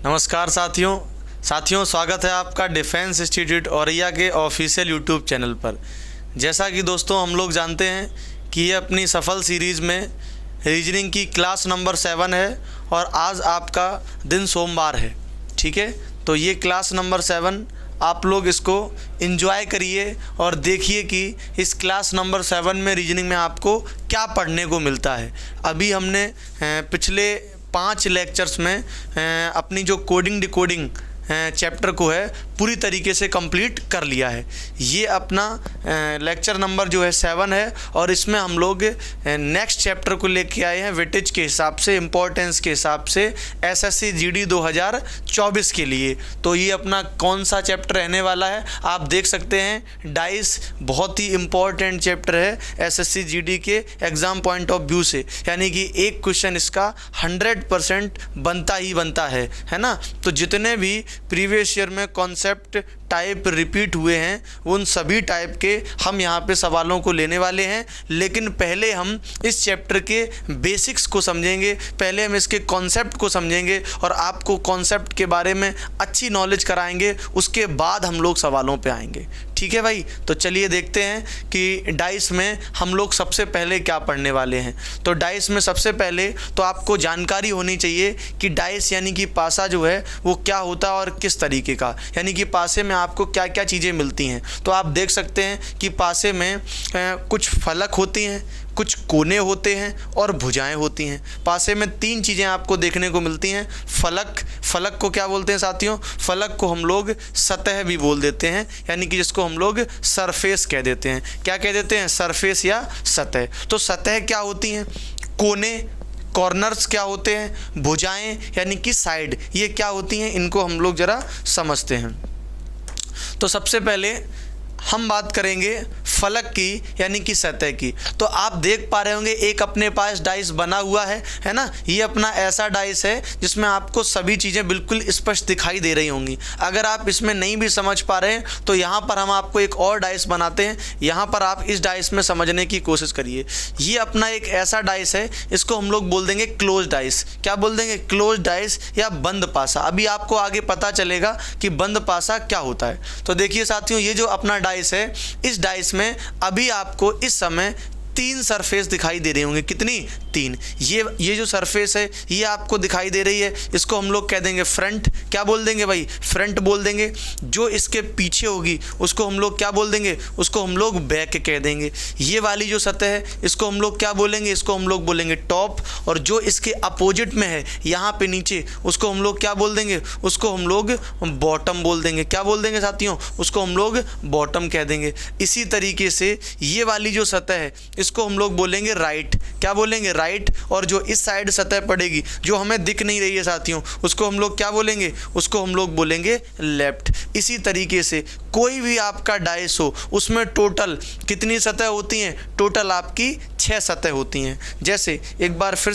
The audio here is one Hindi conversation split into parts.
नमस्कार साथियों स्वागत है आपका डिफेंस इंस्टीट्यूट औरैया के ऑफिशियल यूट्यूब चैनल पर। जैसा कि दोस्तों हम लोग जानते हैं कि ये अपनी सफल सीरीज़ में रीजनिंग की क्लास नंबर 7 है और आज आपका दिन सोमवार है। ठीक है, तो ये क्लास नंबर 7 आप लोग इसको एंजॉय करिए और देखिए कि इस क्लास नंबर 7 में रीजनिंग में आपको क्या पढ़ने को मिलता है। अभी हमने पिछले 5 लेक्चर्स में अपनी जो कोडिंग डिकोडिंग चैप्टर को है पूरी तरीके से कंप्लीट कर लिया है। ये अपना लेक्चर नंबर जो है 7 है और इसमें हम लोग नेक्स्ट चैप्टर को लेके आए हैं वेटेज के हिसाब से, इम्पोर्टेंस के हिसाब से एसएससी जीडी 2024 के लिए। तो ये अपना कौन सा चैप्टर रहने वाला है आप देख सकते हैं। डाइस बहुत ही इम्पोर्टेंट चैप्टर है एसएससी जीडी के एग्ज़ाम पॉइंट ऑफ व्यू से, यानी कि एक क्वेश्चन इसका 100% बनता ही बनता है ना। तो जितने भी प्रीवियस ईयर में कॉन्सेप्ट टाइप रिपीट हुए हैं उन सभी टाइप के हम यहाँ पे सवालों को लेने वाले हैं। लेकिन पहले हम इस चैप्टर के बेसिक्स को समझेंगे, पहले हम इसके कॉन्सेप्ट को समझेंगे और आपको कॉन्सेप्ट के बारे में अच्छी नॉलेज कराएंगे, उसके बाद हम लोग सवालों पे आएंगे। ठीक है भाई, तो चलिए देखते हैं कि डाइस में हम लोग सबसे पहले क्या पढ़ने वाले हैं। तो डाइस में सबसे पहले तो आपको जानकारी होनी चाहिए कि डाइस यानी कि पासा जो है वो क्या होता है और किस तरीके का, यानी कि पासे में आपको क्या क्या चीज़ें मिलती हैं। तो आप देख सकते हैं कि पासे में कुछ फलक होती हैं, कुछ कोने होते हैं और भुजाएं होती हैं। पासे में 3 चीज़ें आपको देखने को मिलती हैं। फलक को क्या बोलते हैं साथियों? फलक को हम लोग सतह भी बोल देते हैं, यानी कि जिसको हम लोग सरफेस कह देते हैं। क्या कह देते हैं? सरफेस या सतह। तो सतह क्या होती हैं? कोने, कॉर्नर्स क्या होते हैं? भुजाएं यानी कि साइड, ये क्या होती हैं? इनको हम लोग ज़रा समझते हैं। तो सबसे पहले हम बात करेंगे फलक की यानी कि सतह की। तो आप देख पा रहे होंगे एक अपने पास डाइस बना हुआ है ना। ये अपना ऐसा डाइस है जिसमें आपको सभी चीज़ें बिल्कुल स्पष्ट दिखाई दे रही होंगी। अगर आप इसमें नहीं भी समझ पा रहे हैं तो यहाँ पर हम आपको एक और डाइस बनाते हैं, यहाँ पर आप इस डाइस में समझने की कोशिश करिए। ये अपना एक ऐसा डाइस है, इसको हम लोग बोल देंगे क्लोज डाइस। क्या बोल देंगे? क्लोज डाइस या बंद पासा। अभी आपको आगे पता चलेगा कि बंद पासा क्या होता है। तो देखिए साथियों, ये जो अपना डाइस है, इस डाइस में अभी आपको इस समय 3 सरफेस दिखाई दे रही होंगी। कितनी? 3। ये जो सरफेस है ये आपको दिखाई दे रही है, इसको हम लोग कह देंगे फ्रंट। क्या बोल देंगे भाई? फ्रंट बोल देंगे। जो इसके पीछे होगी उसको हम लोग क्या बोल देंगे? उसको हम लोग बैक कह देंगे। ये वाली जो सतह है इसको हम लोग क्या बोलेंगे? इसको हम लोग बोलेंगे टॉप। और जो इसके अपोजिट में है यहाँ पे नीचे, उसको हम लोग क्या बोल देंगे? उसको हम लोग बॉटम बोल देंगे। क्या बोल देंगे साथियों? उसको हम लोग बॉटम कह देंगे। इसी तरीके से ये वाली जो सतह है इसको हम लोग बोलेंगे राइट। क्या बोलेंगे? राइट। और जो इस साइड सतह पड़ेगी जो हमें दिख नहीं रही है साथियों, उसको हम लोग क्या बोलेंगे? उसको हम लोग बोलेंगे लेफ्ट। इसी तरीके से कोई भी आपका डाइस हो उसमें टोटल कितनी सतह होती हैं? टोटल आपकी 6 सतह होती हैं। जैसे एक बार फिर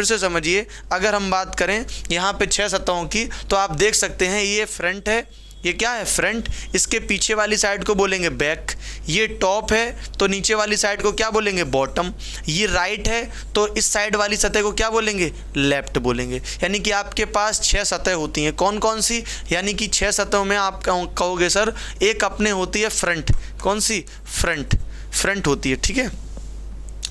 से समझिए, अगर हम बात करें यहाँ पे 6 सतहों की, तो आप देख सकते हैं ये फ्रंट है। ये क्या है? फ्रंट। इसके पीछे वाली साइड को बोलेंगे बैक। ये टॉप है तो नीचे वाली साइड को क्या बोलेंगे? बॉटम। ये राइट है तो इस साइड वाली सतह को क्या बोलेंगे? लेफ्ट बोलेंगे। यानी कि आपके पास 6 सतह होती हैं। कौन कौन सी? यानी कि 6 सतहों में आप कहोगे सर एक अपने होती है फ्रंट। कौन सी? फ्रंट होती है। ठीक है,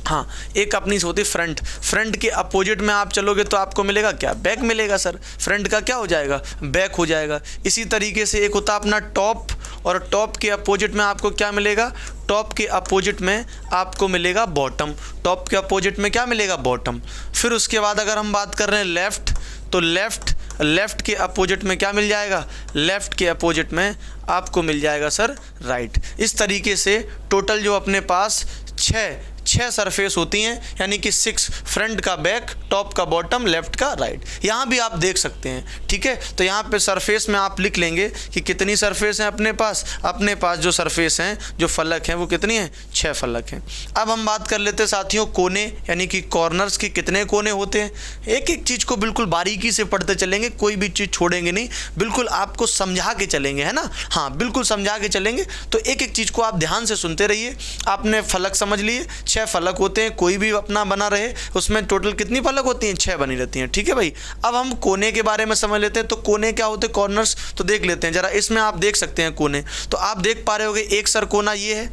हाँ, एक अपनी होती है फ्रंट। फ्रंट के अपोजिट में आप चलोगे तो आपको मिलेगा क्या? बैक मिलेगा सर। फ्रंट का क्या हो जाएगा? बैक हो जाएगा। इसी तरीके से एक होता अपना टॉप, और टॉप के अपोजिट में आपको क्या मिलेगा? टॉप के अपोजिट में आपको मिलेगा बॉटम। टॉप के अपोजिट में क्या मिलेगा? बॉटम। फिर उसके बाद अगर हम बात कर रहे हैं लेफ़्ट, तो लेफ़्ट के अपोजिट में क्या मिल जाएगा? लेफ़्ट के अपोजिट में आपको मिल जाएगा सर राइट। इस तरीके से टोटल जो अपने पास 6 सरफेस होती हैं, यानी कि 6, फ्रंट का बैक, टॉप का बॉटम, लेफ्ट का राइट। यहाँ भी आप देख सकते हैं। ठीक है, तो यहाँ पे सरफेस में आप लिख लेंगे कि कितनी सरफेस हैं अपने पास जो सरफेस हैं, जो फलक हैं, वो कितनी हैं? 6 फलक हैं। अब हम बात कर लेते हैं साथियों कोने यानी कि कॉर्नर्स की। कितने कोने होते हैं? एक एक चीज़ को बिल्कुल बारीकी से पढ़ते चलेंगे, कोई भी चीज़ छोड़ेंगे नहीं, बिल्कुल आपको समझा के चलेंगे, है ना। हाँ, बिल्कुल समझा के चलेंगे। तो एक एक चीज़ को आप ध्यान से सुनते रहिए। आपने फलक समझ लिए, 6 6 फलक होते हैं, कोई भी अपना बना रहे उसमें टोटल कितनी फलक होती हैं, 6 बनी रहती हैं। ठीक है भाई, अब हम कोने के बारे में समझ लेते हैं। तो कोने क्या होते हैं, कॉर्नर्स, तो देख लेते हैं जरा। इसमें आप देख सकते हैं कोने, तो आप देख पा रहे होगे एक सर कोना ये है,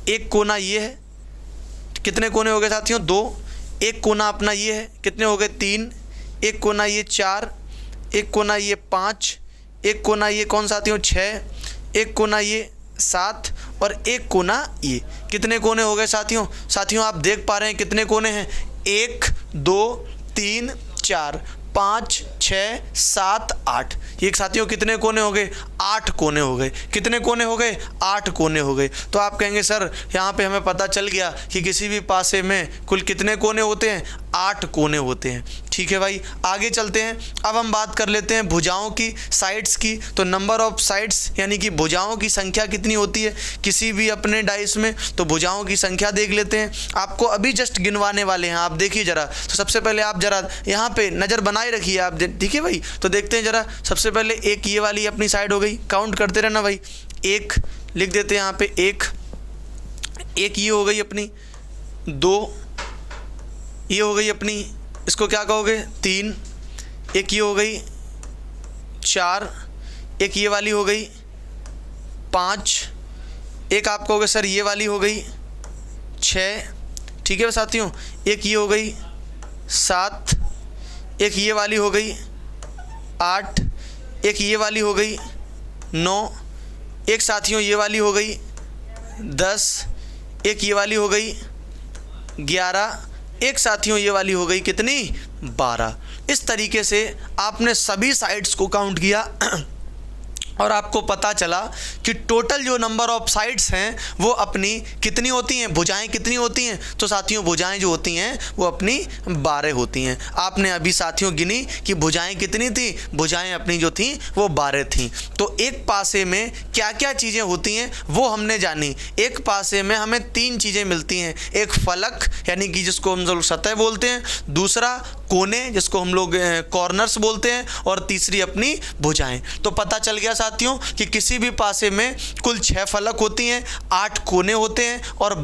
एक कोना ये है, कितने कोने हो गए साथियों, 2। एक कोना अपना ये है, कितने हो गए, 3। एक कोना ये 4, एक कोना ये 5, एक कोना ये कौन साथियों, 6, एक कोना ये 7 और एक कोना ये, कितने कोने हो गए साथियों। साथियों आप देख पा रहे हैं कितने कोने हैं, 1 2 3 4 5 6 7 8, ये साथियों कितने कोने हो गए, 8 कोने हो गए। कितने कोने हो गए, 8 कोने हो गए। तो आप कहेंगे सर यहाँ पे हमें पता चल गया कि किसी भी पासे में कुल कितने कोने होते हैं, 8 कोने होते हैं। ठीक है भाई, आगे चलते हैं। अब हम बात कर लेते हैं भुजाओं की, साइड्स की। तो नंबर ऑफ साइड्स यानी कि भुजाओं की संख्या कितनी होती है किसी भी अपने डाइस में, तो भुजाओं की संख्या देख लेते हैं। आपको अभी जस्ट गिनवाने वाले हैं, आप देखिए जरा। तो सबसे पहले आप जरा यहाँ पे नज़र बनाए रखिए आप, ठीक है भाई। तो देखते हैं जरा, सबसे पहले एक ये वाली अपनी साइड हो गई, काउंट करते रहना भाई। 1 लिख देते हैं यहाँ पे, 1 ये हो गई अपनी, 2 ये हो गई अपनी, इसको क्या कहोगे, 3, एक ये हो गई, 4, एक ये वाली हो गई, 5, एक आप कहोगे सर ये वाली हो गई, 6, ठीक है साथियों, एक ये हो गई, 7, एक ये वाली हो गई, 8, एक ये वाली हो गई, 9, एक साथियों ये वाली हो गई, 10, एक ये वाली हो गई, 11, एक साथियों ये वाली हो गई कितनी, 12। इस तरीके से आपने सभी साइड्स को काउंट किया और आपको पता चला कि टोटल जो नंबर ऑफ साइड्स हैं वो अपनी कितनी होती हैं, भुजाएं कितनी होती हैं। तो साथियों भुजाएं जो होती हैं वो अपनी 12 होती हैं। आपने अभी साथियों गिनी कि भुजाएं कितनी थी, भुजाएं अपनी जो थी वो 12 थी। तो एक पासे में क्या क्या चीज़ें होती हैं वो हमने जानी। एक पासे में हमें 3 चीज़ें मिलती हैं, एक फलक यानी कि जिसको हम लोग सतह बोलते हैं, दूसरा कोने जिसको हम लोग कॉर्नर्स बोलते हैं, और तीसरी अपनी भुजाएं। तो पता चल गया साथियों कि किसी भी पासे में कुल 6 फलक होती हैं, 8 कोने होते हैं और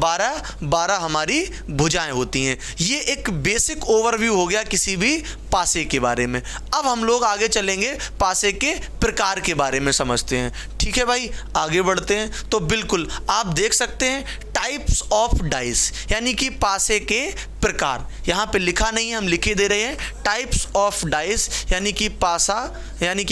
12 हमारी भुजाएं होती हैं। ये एक बेसिक ओवरव्यू हो गया किसी भी पासे के बारे में। अब हम लोग आगे चलेंगे, पासे के प्रकार के बारे में समझते हैं। ठीक है भाई, आगे बढ़ते हैं। तो बिल्कुल आप देख सकते हैं टाइप्स ऑफ डाइस यानी कि पासे के प्रकार, यहाँ पे लिखा नहीं है, हम लिखे दे रहे हैं टाइप्स ऑफ डाइस यानी कि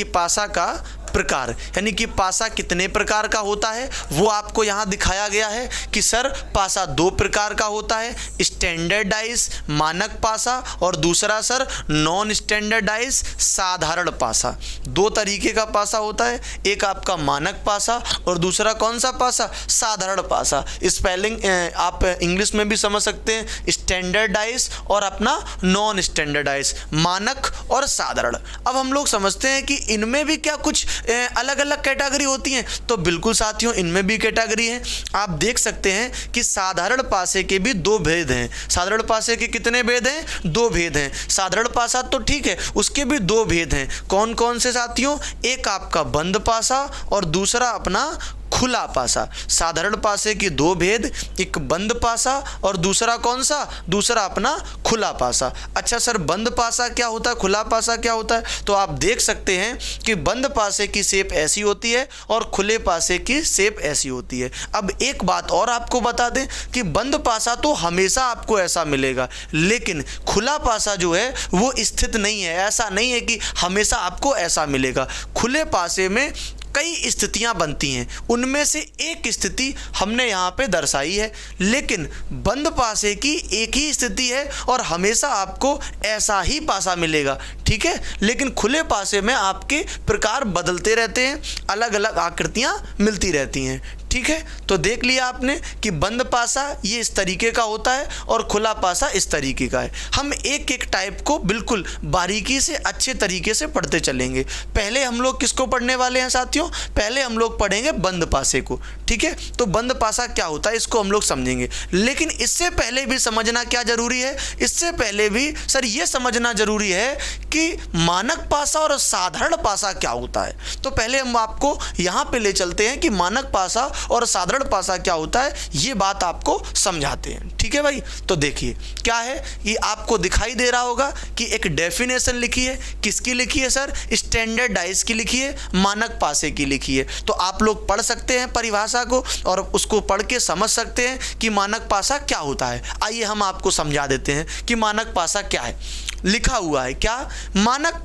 पासा का प्रकार, यानी कि पासा कितने प्रकार का होता है वो आपको यहाँ दिखाया गया है कि सर पासा 2 प्रकार का होता है, स्टैंडर्ड डाइस मानक पासा और दूसरा सर नॉन स्टैंडर्ड डाइस साधारण पासा। 2 तरीके का पासा होता है, एक आपका मानक पासा और दूसरा कौन सा पासा, साधारण पासा। स्पेलिंग आप इंग्लिश में भी समझ सकते हैं, स्टैंडर्ड डाइस और अपना नॉन स्टैंडर्ड डाइस, मानक और साधारण। अब हम लोग समझते हैं कि इनमें भी क्या कुछ अलग अलग कैटेगरी होती हैं। तो बिल्कुल साथियों इनमें भी कैटेगरी है। आप देख सकते हैं कि साधारण पासे के भी 2 भेद हैं। साधारण पासे के कितने भेद हैं, 2 भेद हैं। साधारण पासा तो ठीक है, उसके भी 2 भेद हैं। कौन कौन से साथियों, एक आपका बंद पासा और दूसरा अपना खुला पासा। साधारण पासे की 2 भेद, एक बंद पासा और दूसरा कौन सा, दूसरा अपना खुला पासा। अच्छा सर बंद पासा क्या होता है, खुला पासा क्या होता है? तो आप देख सकते हैं कि बंद पासे की शेप ऐसी होती है और खुले पासे की शेप ऐसी होती है। अब एक बात और आपको बता दें कि बंद पासा तो हमेशा आपको ऐसा मिलेगा, लेकिन खुला पासा जो है वो स्थित नहीं है। ऐसा नहीं है कि हमेशा आपको ऐसा मिलेगा। खुले पासे में कई स्थितियां बनती हैं, उनमें से एक स्थिति हमने यहाँ पे दर्शाई है, लेकिन बंद पासे की एक ही स्थिति है और हमेशा आपको ऐसा ही पासा मिलेगा। ठीक है, लेकिन खुले पासे में आपके प्रकार बदलते रहते हैं, अलग अलग आकृतियाँ मिलती रहती हैं। ठीक है, तो देख लिया आपने कि बंद पासा ये इस तरीके का होता है और खुला पासा इस तरीके का है। हम एक एक टाइप को बिल्कुल बारीकी से अच्छे तरीके से पढ़ते चलेंगे। पहले हम लोग किसको पढ़ने वाले हैं साथियों, पहले हम लोग पढ़ेंगे बंद पासे को। ठीक है, तो बंद पासा क्या होता है इसको हम लोग समझेंगे, लेकिन इससे पहले भी समझना क्या जरूरी है, इससे पहले भी सर ये समझना जरूरी है कि कि मानक पासा और साधारण पासा क्या होता है। तो पहले हम आपको यहाँ पे ले चलते हैं कि मानक पासा और साधारण पासा क्या होता है, ये बात आपको समझाते हैं। ठीक है भाई, तो देखिए क्या है, ये आपको दिखाई दे रहा होगा कि एक डेफिनेशन लिखी है। किसकी लिखी है सर? स्टैंडर्डाइज की लिखी है, मानक पासे की लिखी है। तो आप लोग पढ़ सकते हैं परिभाषा को और उसको पढ़ के समझ सकते हैं कि मानक पासा क्या होता है। आइए हम आपको समझा देते हैं कि मानक पासा क्या है। लिखा हुआ है क्या, मानक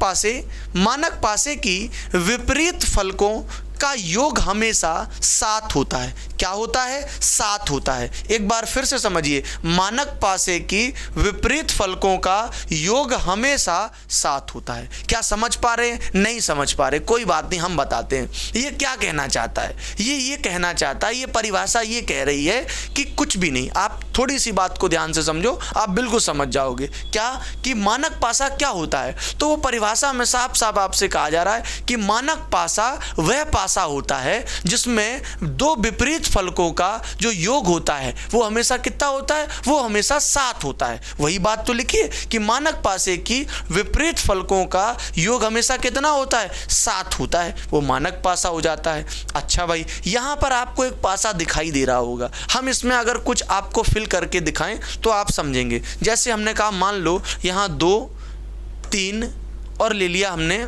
पासे की विपरीत फलकों का योग हमेशा 7 होता है। क्या होता है? 7 होता है। एक बार फिर से समझिए, मानक पासे की विपरीत फलकों का योग हमेशा 7 होता है। क्या समझ पा रहे हैं? नहीं समझ पा रहे, कोई बात नहीं, हम बताते हैं। ये क्या कहना चाहता है? ये कहना चाहता है, ये परिभाषा ये कह रही है कि कुछ भी नहीं। आप थोड़ी सी बात को ध्यान से समझो, आप बिल्कुल समझ जाओगे। क्या कि मानक पासा क्या होता है? तो वो परिभाषा में साफ साफ आपसे कहा जा रहा है कि मानक पासा वह पासा होता है जिसमें दो विपरीत फलकों का जो योग होता है वो हमेशा कितना होता है? वो हमेशा 7 होता है। वही बात तो लिखिए कि मानक पासे की विपरीत फलकों का योग हमेशा कितना होता है? 7 होता है, वो मानक पासा हो जाता है। अच्छा भाई, यहां पर आपको एक पासा दिखाई दे रहा होगा, हम इसमें अगर कुछ आपको फिल करके दिखाएं तो आप समझेंगे। जैसे हमने कहा, मान लो यहां 2, 3 और ले लिया हमने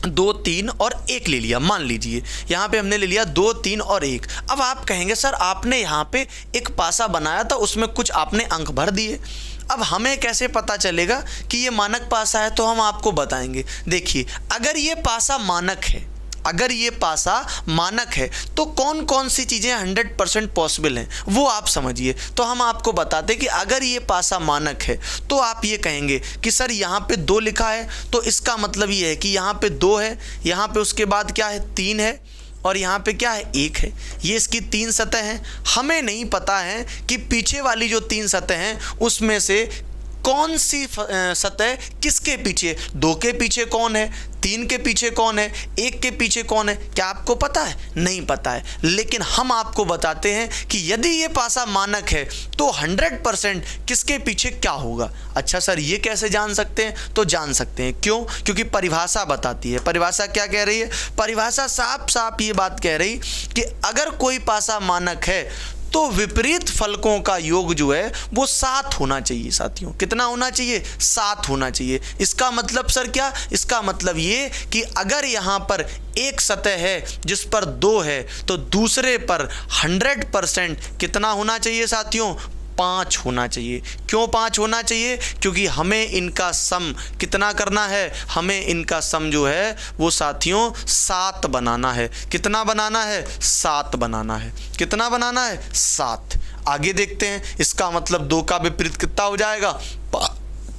2, 3 और 1 ले लिया। मान लीजिए यहाँ पे हमने ले लिया 2, 3 और 1। अब आप कहेंगे सर आपने यहाँ पे एक पासा बनाया था, उसमें कुछ आपने अंक भर दिए, अब हमें कैसे पता चलेगा कि ये मानक पासा है? तो हम आपको बताएंगे। देखिए, अगर ये पासा मानक है तो कौन कौन सी चीज़ें 100% पॉसिबल हैं वो आप समझिए। तो हम आपको बताते कि अगर ये पासा मानक है तो आप ये कहेंगे कि सर यहाँ पे 2 लिखा है, तो इसका मतलब ये है कि यहाँ पे 2 है, यहाँ पे उसके बाद क्या है 3 है, और यहाँ पे क्या है 1 है। ये इसकी 3 सतह हैं। हमें नहीं पता है कि पीछे वाली जो 3 सतह हैं उसमें से कौन सी सतह किसके पीछे, 2 के पीछे कौन है, 3 के पीछे कौन है, 1 के पीछे कौन है, क्या आपको पता है? नहीं पता है। लेकिन हम आपको बताते हैं कि यदि ये पासा मानक है तो 100% किसके पीछे क्या होगा। अच्छा सर, ये कैसे जान सकते हैं? तो जान सकते हैं। क्यों? क्योंकि परिभाषा बताती है। परिभाषा क्या कह रही है? परिभाषा साफ साफ ये बात कह रही कि अगर कोई पासा मानक है तो विपरीत फलकों का योग जो है वो 7 होना चाहिए। साथियों, कितना होना चाहिए? 7 होना चाहिए। इसका मतलब सर क्या? इसका मतलब ये कि अगर यहाँ पर एक सतह है जिस पर 2 है तो दूसरे पर 100% कितना होना चाहिए साथियों? 5 होना चाहिए। क्यों 5 होना चाहिए? क्योंकि हमें इनका सम कितना करना है? हमें इनका सम जो है वो साथियों 7 बनाना है। कितना बनाना है? 7 बनाना है। कितना बनाना है? 7। आगे देखते हैं, इसका मतलब 2 का विपरीत कितना हो जाएगा?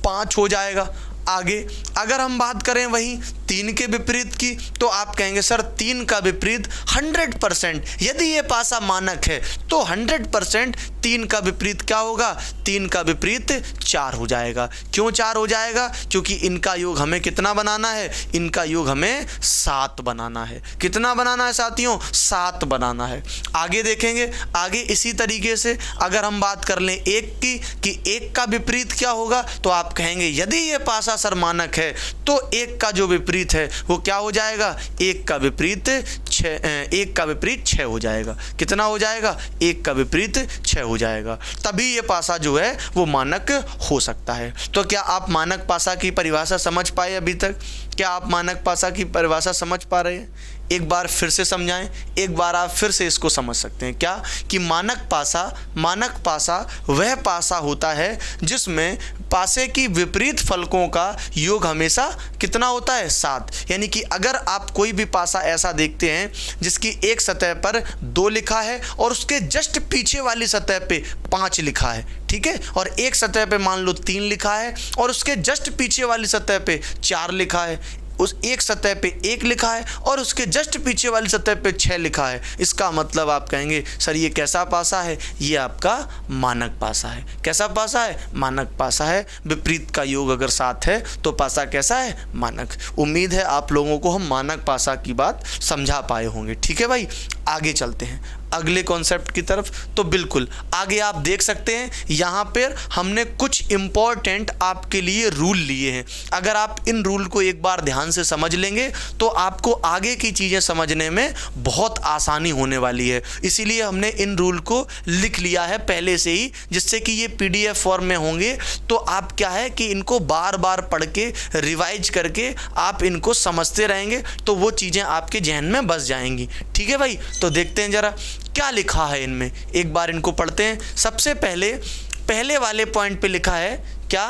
5 हो जाएगा। आगे अगर हम बात करें वहीं 3 के विपरीत की, तो आप कहेंगे सर 3 का विपरीत 100%, यदि ये पासा मानक है तो 100% 3 का विपरीत क्या होगा? 3 का विपरीत 4 हो जाएगा। क्यों 4 हो जाएगा? क्योंकि इनका योग हमें कितना बनाना है? इनका योग हमें 7 बनाना है। कितना बनाना है साथियों? 7 बनाना है। आगे देखेंगे, आगे इसी तरीके से अगर हम बात कर लें 1 की कि 1 का विपरीत क्या होगा, तो आप कहेंगे यदि ये पासा सर मानक है तो 1 का जो विपरीत है वो क्या हो जाएगा? 1 का विपरीत 6 हो जाएगा। कितना हो जाएगा? 1 का विपरीत 6 हो जाएगा। तभी ये पासा जो है वो मानक हो सकता है। तो क्या आप मानक पासा की परिभाषा समझ पाए अभी तक? क्या आप मानक पासा की परिभाषा समझ पा रहे हैं? एक बार फिर से समझाएं, एक बार आप फिर से इसको समझ सकते हैं। क्या कि मानक पासा वह पासा होता है जिसमें पासे की विपरीत फलकों का योग हमेशा कितना होता है? 7। यानी कि अगर आप कोई भी पासा ऐसा देखते हैं जिसकी एक सतह पर 2 लिखा है और उसके जस्ट पीछे वाली सतह पे 5 लिखा है, ठीक है, और एक सतह पे मान लो 3 लिखा है और उसके जस्ट पीछे वाली सतह पे 4 लिखा है, उस एक सतह पे 1 लिखा है और उसके जस्ट पीछे वाली सतह पे 6 लिखा है, इसका मतलब आप कहेंगे सर ये कैसा पासा है? ये आपका मानक पासा है। कैसा पासा है? मानक पासा है। विपरीत का योग अगर 7 है तो पासा कैसा है? मानक। उम्मीद है आप लोगों को हम मानक पासा की बात समझा पाए होंगे। ठीक है भाई, आगे चलते हैं। अगले कॉन्सेप्ट की तरफ। तो बिल्कुल आगे आप देख सकते हैं यहाँ पर हमने कुछ इम्पॉर्टेंट आपके लिए रूल लिए हैं। अगर आप इन रूल को एक बार ध्यान से समझ लेंगे तो आपको आगे की चीज़ें समझने में बहुत आसानी होने वाली है। इसीलिए हमने इन रूल को लिख लिया है पहले से ही, जिससे कि ये PDF फॉर्म में होंगे तो आप क्या है कि इनको बार बार पढ़ के रिवाइज करके आप इनको समझते रहेंगे तो वो चीज़ें आपके जहन में बस जाएंगी। ठीक है भाई, तो देखते हैं ज़रा क्या लिखा है इनमें, एक बार इनको पढ़ते हैं। सबसे पहले वाले पॉइंट पे लिखा है क्या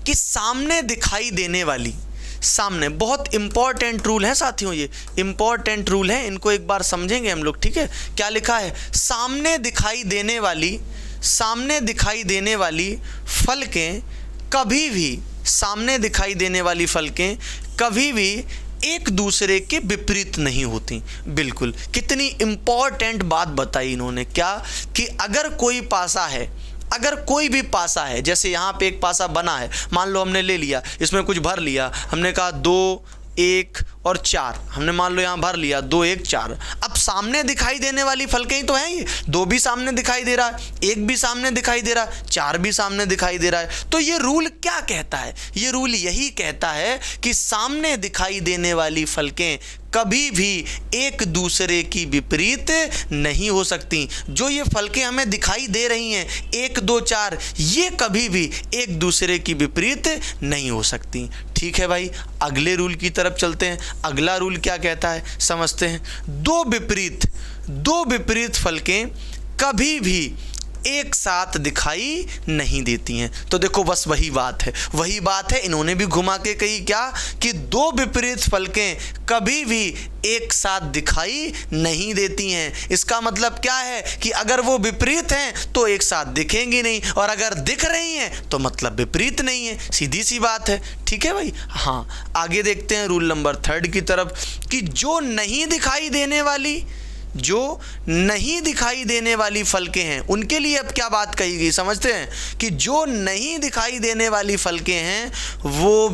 कि सामने दिखाई देने वाली, सामने बहुत इंपॉर्टेंट रूल है साथियों, ये इंपॉर्टेंट रूल है, इनको एक बार समझेंगे हम लोग। ठीक है, क्या लिखा है, सामने दिखाई देने वाली फलकें कभी भी, सामने दिखाई देने वाली फलकें कभी भी एक दूसरे के विपरीत नहीं होती। बिल्कुल, कितनी इंपॉर्टेंट बात बताई इन्होंने, क्या कि अगर कोई पासा है, अगर कोई भी पासा है, जैसे यहाँ पे एक पासा बना है, मान लो हमने ले लिया, इसमें कुछ भर लिया, हमने कहा 2, 1 और 4, हमने मान लो यहाँ भर लिया 2, 1, 4। अब सामने दिखाई देने वाली फलकें ही तो हैं ये, 2 भी सामने दिखाई दे रहा है, 1 भी सामने दिखाई दे रहा है, 4 भी सामने दिखाई दे रहा है। तो ये रूल क्या कहता है, ये रूल यही कहता है कि सामने दिखाई देने वाली फलकें कभी भी एक दूसरे की विपरीत नहीं हो सकती। जो ये फलकें हमें दिखाई दे रही हैं 1, 2, 4, ये कभी भी एक दूसरे की विपरीत नहीं हो सकती। ठीक है भाई, अगले रूल की तरफ चलते हैं। अगला रूल क्या कहता है समझते हैं। दो विपरीत फलकें कभी भी एक साथ दिखाई नहीं देती हैं। तो देखो बस वही बात है, इन्होंने भी घुमा के कही क्या कि 2 विपरीत फलकें कभी भी एक साथ दिखाई नहीं देती हैं। इसका मतलब क्या है कि अगर वो विपरीत हैं तो एक साथ दिखेंगी नहीं, और अगर दिख रही हैं तो मतलब विपरीत नहीं है, सीधी सी बात है। ठीक है भाई, हाँ आगे देखते हैं रूल नंबर 3 की तरफ कि जो नहीं दिखाई देने वाली फलकें हैं उनके लिए अब क्या बात कही गई समझते हैं कि जो नहीं दिखाई देने वाली फलकें हैं वो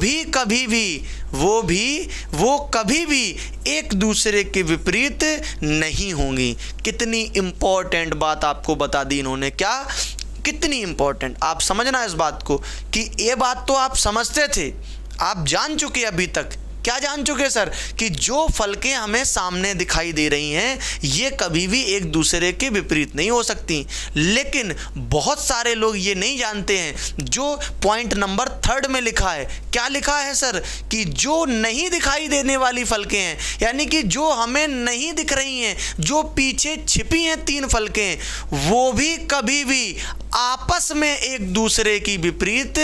कभी भी एक दूसरे के विपरीत नहीं होंगी। कितनी इंपॉर्टेंट बात आपको बता दी इन्होंने, क्या कितनी इंपॉर्टेंट, आप समझना इस बात को कि ये बात तो आप समझते थे, आप जान चुके अभी तक। क्या जान चुके सर कि जो फलकें हमें सामने दिखाई दे रही हैं ये कभी भी एक दूसरे के विपरीत नहीं हो सकती। लेकिन बहुत सारे लोग ये नहीं जानते हैं जो पॉइंट नंबर 3 में लिखा है। क्या लिखा है सर कि जो नहीं दिखाई देने वाली फलकें हैं, यानी कि जो हमें नहीं दिख रही हैं, जो पीछे छिपी हैं 3 फलकें, वो भी कभी भी आपस में एक दूसरे की विपरीत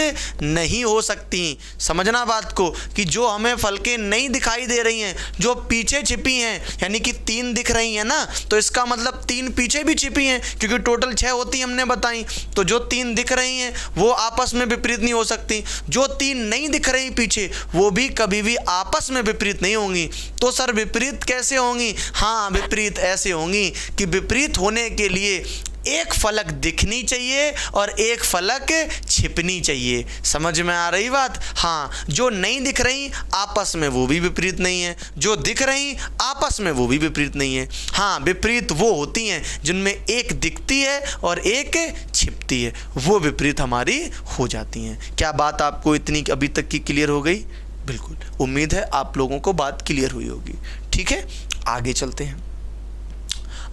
नहीं हो सकती। समझना बात को कि जो हमें फलकें नहीं दिखाई दे रही हैं, जो पीछे छिपी हैं, यानी कि 3 दिख रही हैं ना, तो इसका मतलब 3 पीछे भी छिपी हैं, क्योंकि टोटल 6 होती हमने बताई। तो जो 3 दिख रही हैं वो आपस में विपरीत नहीं हो सकती, जो 3 नहीं दिख रही पीछे वो भी कभी भी आपस में विपरीत नहीं होंगी। तो सर विपरीत कैसे होंगी? हाँ, विपरीत ऐसे होंगी कि विपरीत होने के लिए एक फलक दिखनी चाहिए और एक फलक छिपनी चाहिए। समझ में आ रही बात? हाँ, जो नहीं दिख रही आपस में वो भी विपरीत नहीं है, जो दिख रही आपस में वो भी विपरीत नहीं है। हाँ, विपरीत वो होती हैं जिनमें एक दिखती है और एक छिपती है, वो विपरीत हमारी हो जाती हैं। क्या बात आपको इतनी अभी तक की क्लियर हो गई? बिल्कुल, उम्मीद है आप लोगों को बात क्लियर हुई होगी। ठीक है, आगे चलते हैं।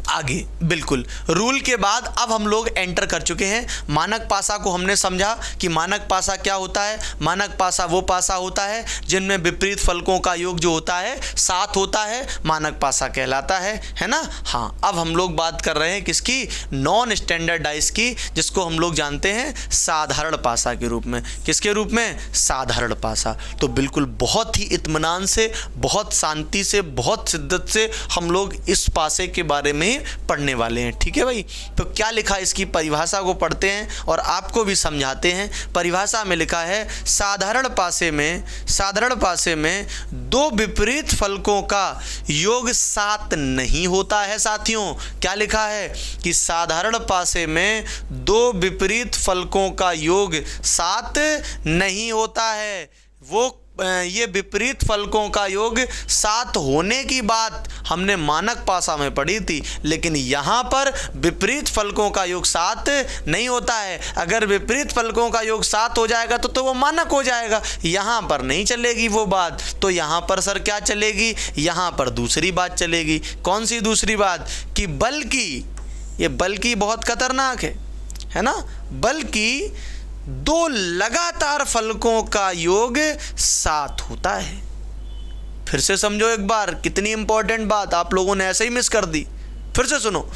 आगे बिल्कुल रूल के बाद अब हम लोग एंटर कर चुके हैं मानक पासा को। हमने समझा कि मानक पासा क्या होता है। मानक पासा वो पासा होता है जिनमें विपरीत फलकों का योग जो होता है 7 होता है, मानक पासा कहलाता है ना। हाँ, अब हम लोग बात कर रहे हैं किसकी? नॉन स्टैंडर्डाइज की, जिसको हम लोग जानते हैं साधारण पासा के रूप में। किसके रूप में? साधारण पासा। तो बिल्कुल बहुत ही इत्मीनान से, बहुत शांति से, बहुत शिद्दत से हम लोग इस पासे के बारे में पढ़ने वाले हैं। ठीक है भाई, तो क्या लिखा, इसकी परिभाषा को पढ़ते हैं और आपको भी समझाते हैं। परिभाषा में लिखा है साधारण पासे में 2 विपरीत फलकों का योग 7 नहीं होता है। साथियों, क्या लिखा है कि साधारण पासे में 2 विपरीत फलकों का योग 7 नहीं होता है। वो ये विपरीत फलकों का योग 7 होने की बात हमने मानक पासा में पढ़ी थी, लेकिन यहाँ पर विपरीत फलकों का योग 7 नहीं होता है। अगर विपरीत फलकों का योग 7 हो जाएगा तो वो मानक हो जाएगा, यहाँ पर नहीं चलेगी वो बात। तो यहाँ पर सर क्या चलेगी, यहाँ पर दूसरी बात चलेगी। कौन सी दूसरी बात, कि बल्कि, ये बल्कि बहुत खतरनाक है ना, बल्कि 2 लगातार फलकों का योग 7 होता है। फिर से समझो एक बार, कितनी इंपॉर्टेंट बात आप लोगों ने ऐसे ही मिस कर दी। फिर से सुनो,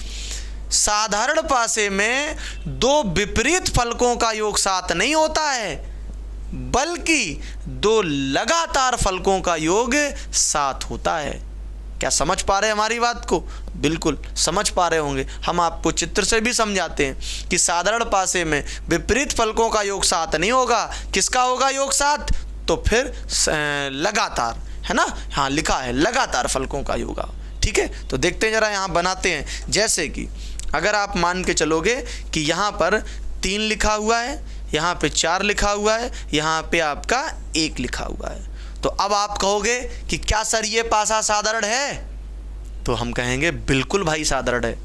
साधारण पासे में 2 विपरीत फलकों का योग 7 नहीं होता है, बल्कि 2 लगातार फलकों का योग 7 होता है। क्या समझ पा रहे हैं हमारी बात को? बिल्कुल समझ पा रहे होंगे। हम आपको चित्र से भी समझाते हैं कि साधारण पासे में विपरीत फलकों का योग 7 नहीं होगा। किसका होगा योग 7? तो फिर लगातार, है ना, हाँ लिखा है लगातार फलकों का योग। ठीक है, तो देखते हैं जरा, यहाँ बनाते हैं। जैसे कि अगर आप मान के चलोगे कि यहाँ पर 3 लिखा हुआ है, यहाँ पे 4 लिखा हुआ है, यहाँ पे आपका 1 लिखा हुआ है, तो अब आप कहोगे कि क्या सर ये पासा साधारण है? तो हम कहेंगे बिल्कुल भाई साधारण है।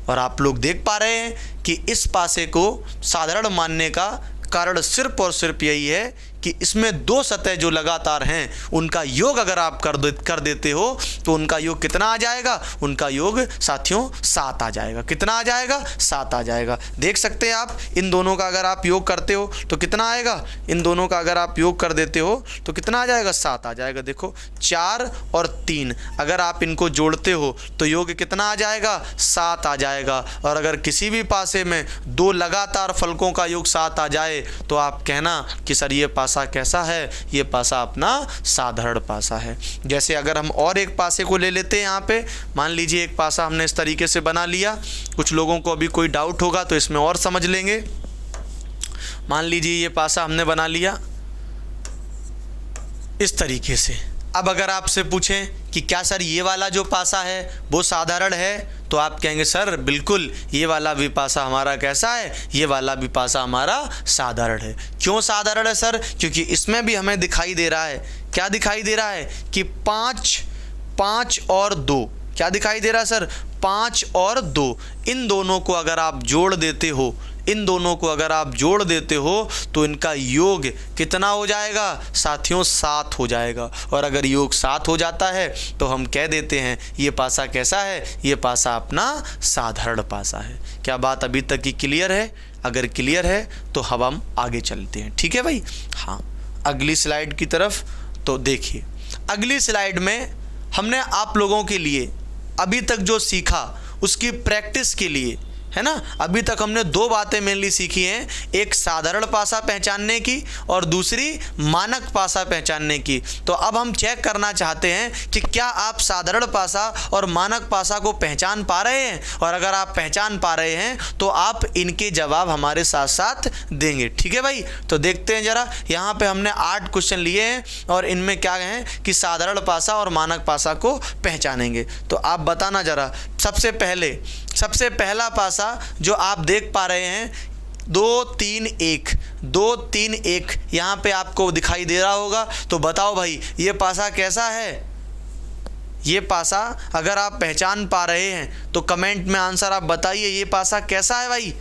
और आप लोग देख पा रहे हैं कि इस पासे को साधारण मानने का कारण सिर्फ और सिर्फ यही है कि इसमें 2 सतह जो लगातार हैं उनका योग अगर आप कर देते हो तो उनका योग कितना आ जाएगा? उनका योग साथियों 7 आ जाएगा। कितना आ जाएगा? 7 आ जाएगा। देख सकते हैं आप, इन दोनों का अगर आप योग करते हो तो कितना आएगा? इन दोनों का अगर आप योग कर देते हो तो कितना आ जाएगा? 7 आ जाएगा। देखो 4 और 3 अगर आप इनको जोड़ते हो तो योग कितना आ जाएगा? 7 आ जाएगा। और अगर किसी भी पासे में 2 लगातार फलकों का योग 7 आ जाए तो आप कहना कि सर ये पासा कैसा है? ये पासा अपना साधारण पासा है। जैसे अगर हम और एक पासे को ले लेते हैं, यहाँ पे मान लीजिए एक पासा हमने इस तरीके से बना लिया। कुछ लोगों को अभी कोई डाउट होगा तो इसमें और समझ लेंगे। मान लीजिए ये पासा हमने बना लिया इस तरीके से। अब अगर आपसे पूछें कि क्या सर ये वाला जो पासा है वो साधारण है, तो आप कहेंगे सर बिल्कुल ये वाला भी पासा हमारा कैसा है? ये वाला भी पासा हमारा साधारण है। क्यों साधारण है सर? क्योंकि इसमें भी हमें दिखाई दे रहा है, क्या दिखाई दे रहा है कि 5 और 2, क्या दिखाई दे रहा है सर? 5 और 2, इन दोनों को अगर आप जोड़ देते हो, इन दोनों को अगर आप जोड़ देते हो तो इनका योग कितना हो जाएगा साथियों? 7 हो जाएगा। और अगर योग 7 हो जाता है तो हम कह देते हैं ये पासा कैसा है? ये पासा अपना साधारण पासा है। क्या बात अभी तक की क्लियर है? अगर क्लियर है तो हम आगे चलते हैं। ठीक है भाई? हाँ, अगली स्लाइड की तरफ। तो देखिए अगली स्लाइड में हमने आप लोगों के लिए अभी तक जो सीखा उसकी प्रैक्टिस के लिए, है ना, अभी तक हमने 2 बातें मेनली सीखी हैं, एक साधारण पासा पहचानने की और दूसरी मानक पासा पहचानने की। तो अब हम चेक करना चाहते हैं कि क्या आप साधारण पासा और मानक पासा को पहचान पा रहे हैं, और अगर आप पहचान पा रहे हैं तो आप इनके जवाब हमारे साथ साथ देंगे। ठीक है भाई? तो देखते हैं जरा, यहाँ पे हमने 8 क्वेश्चन लिए हैं और इनमें क्या हैं कि साधारण पासा और मानक पासा को पहचानेंगे। तो आप बताना जरा, सबसे पहला पासा जो आप देख पा रहे हैं 2 3 1 यहाँ पे आपको दिखाई दे रहा होगा। तो बताओ भाई ये पासा कैसा है? ये पासा अगर आप पहचान पा रहे हैं तो कमेंट में आंसर आप बताइए, ये पासा कैसा है भाई?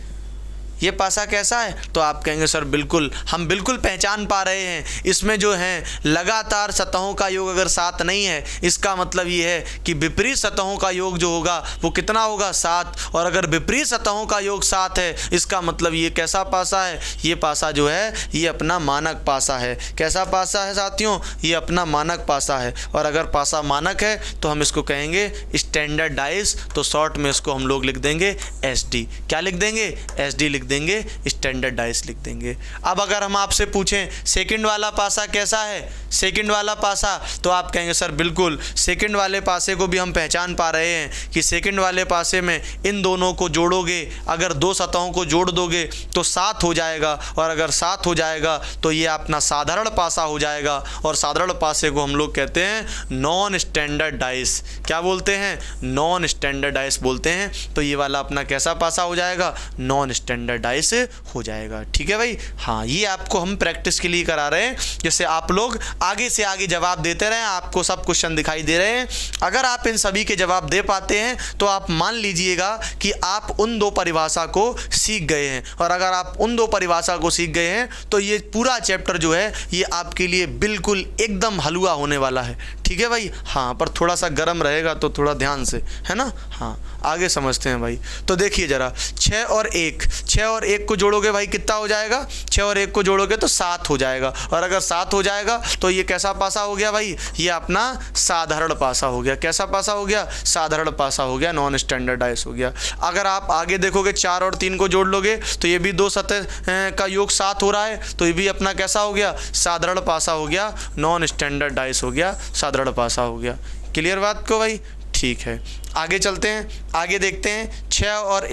ये पासा कैसा है? तो आप कहेंगे सर बिल्कुल, हम बिल्कुल पहचान पा रहे हैं। इसमें जो है लगातार सतहों का योग अगर 7 नहीं है, इसका मतलब ये है कि विपरीत सतहों का योग जो होगा वो कितना होगा? 7। और अगर विपरीत सतहों का योग 7 है, इसका मतलब ये कैसा पासा है? ये पासा जो है ये अपना मानक पासा है। कैसा पासा है साथियों? ये अपना मानक पासा है। और अगर पासा मानक है तो हम इसको कहेंगे स्टैंडर्डाइज। तो शॉर्ट में इसको हम लोग लिख देंगे SD। क्या लिख देंगे? SD लिख देंगे, स्टैंडर्डाइज लिख देंगे। अब अगर हम आपसे पूछें सेकंड वाला पासा कैसा है? सेकंड वाला पासा, तो आप कहेंगे सर बिल्कुल सेकंड वाले पासे को भी हम पहचान पा रहे हैं कि सेकंड वाले पासे में इन दोनों को जोड़ोगे, अगर 2 सतहों को जोड़ दोगे तो 7 हो जाएगा। और अगर 7 हो जाएगा तो ये अपना साधारण पासा हो जाएगा। और साधारण पासे को हम लोग कहते हैं नॉन स्टैंडर्डाइज। क्या बोलते हैं? नॉन स्टैंडर्डाइज बोलते हैं। तो ये वाला अपना कैसा पासा हो जाएगा? नॉन स्टैंडर्ड स्टैंडर्ड डाइस हो जाएगा। ठीक है भाई, हाँ ये आपको हम प्रैक्टिस के लिए करा रहे हैं, जैसे आप लोग आगे से आगे जवाब देते रहें, आपको सब क्वेश्चन दिखाई दे रहे हैं। अगर आप इन सभी के जवाब दे पाते हैं तो आप मान लीजिएगा कि आप उन दो परिभाषा को सीख गए हैं, और अगर आप उन दो परिभाषा को सीख गए हैं तो ये पूरा चैप्टर जो है ये आपके लिए बिल्कुल एकदम हलवा होने वाला है। ठीक है भाई, हाँ पर थोड़ा सा गर्म रहेगा तो थोड़ा ध्यान से, है ना। हाँ आगे समझते हैं भाई। तो देखिए ज़रा, 6 और 1 को जोड़ोगे भाई कितना हो जाएगा, 6 और 1 को जोड़ोगे तो 7 हो जाएगा, और अगर 7 हो जाएगा तो ये कैसा पासा हो गया भाई, ये अपना साधारण पासा हो गया। कैसा पासा हो गया, साधारण पासा हो गया, नॉन स्टैंडर्डाइज हो गया। अगर आप आगे देखोगे 4 और 3 को जोड़ लोगे तो ये भी दो सतह का योग 7 हो रहा है, तो ये भी अपना कैसा हो गया, साधारण पासा हो गया, नॉन स्टैंडर्डाइज हो गया, साधारण पासा हो गया। क्लियर बात को भाई, ठीक है। आगे चलते हैं, आगे देखते हैं 6 और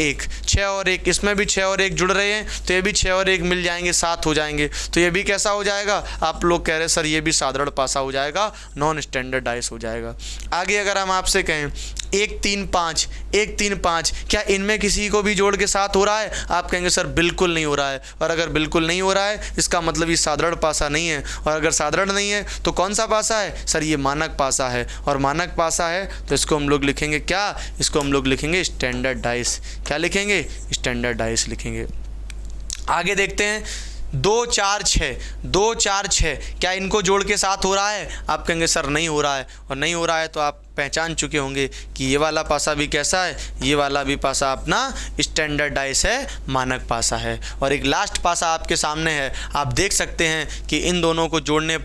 1, इसमें भी 6 और 1 जुड़ रहे हैं तो ये भी 6 और 1 मिल जाएंगे, 7 हो जाएंगे, तो ये भी कैसा हो जाएगा, आप लोग कह रहे हैं सर ये भी साधारण पासा हो जाएगा, नॉन स्टैंडर्डाइज हो जाएगा। आगे अगर हम आपसे कहें 1 3 5, क्या इनमें किसी को भी जोड़ के 7 हो रहा है, आप कहेंगे सर बिल्कुल नहीं हो रहा है, और अगर बिल्कुल नहीं हो रहा है इसका मतलब ये साधारण पासा नहीं है, और अगर साधारण नहीं है तो कौन सा पासा है, सर ये मानक पासा है, और मानक पासा है तो इसको हम लोग लिखेंगे क्या, इसको हम लोग लिखेंगे स्टैंडर्डाइज। क्या लिखेंगे, स्टैंडर्डाइज लिखेंगे। आगे देखते हैं 2 4 6, क्या इनको जोड़ के 7 हो रहा है, आप कहेंगे सर नहीं हो रहा है, और नहीं हो रहा है तो आप पहचान चुके होंगे कि ये वाला पासा भी कैसा है, ये वाला भी पासा अपना स्टैंडर्डाइज है, मानक पासा है। और एक लास्ट पासा आपके सामने है, आप देख सकते हैं कि इन दोनों को जोड़ने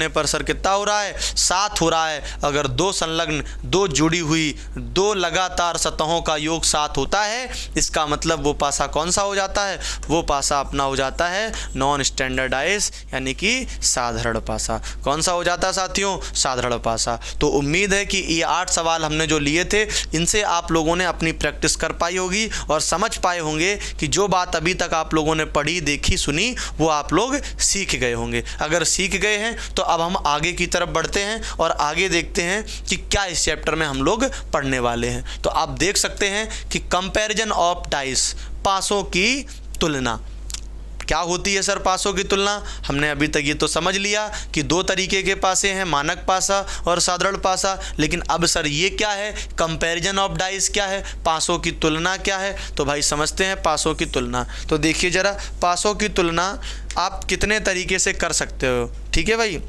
पर सर कितना हो रहा है, 7 हो रहा है। अगर दो संलग्न, दो जुड़ी हुई, दो लगातार सतहों का योग 7 होता है, इसका मतलब वो पासा कौन सा हो जाता है, वो पासा अपना हो जाता है नॉन स्टैंडर्डाइज, यानी कि साधारण पासा। कौन सा हो जाता है साथियों, साधारण पासा। तो उम्मीद है कि ये 8 सवाल हमने जो लिए थे इनसे आप लोगों ने अपनी प्रैक्टिस कर पाई होगी और समझ पाए होंगे कि जो बात अभी तक आप लोगों ने पढ़ी, देखी, सुनी वो आप लोग सीख गए होंगे। अगर सीख गए हैं तो अब हम आगे की तरफ बढ़ते हैं और आगे देखते हैं कि क्या इस चैप्टर में हम लोग पढ़ने वाले हैं। तो आप देख सकते हैं कि कंपैरिजन ऑफ डाइस, पासों की तुलना। क्या होती है सर पासों की तुलना, हमने अभी तक ये तो समझ लिया कि 2 तरीके के पासे हैं, मानक पासा और साधारण पासा। लेकिन अब सर ये क्या है, कंपैरिजन ऑफ डाइस क्या है, पासों की तुलना क्या है। तो भाई समझते हैं पासों की तुलना। तो देखिए ज़रा, पासों की तुलना आप कितने तरीके से कर सकते हो। ठीक है भाई,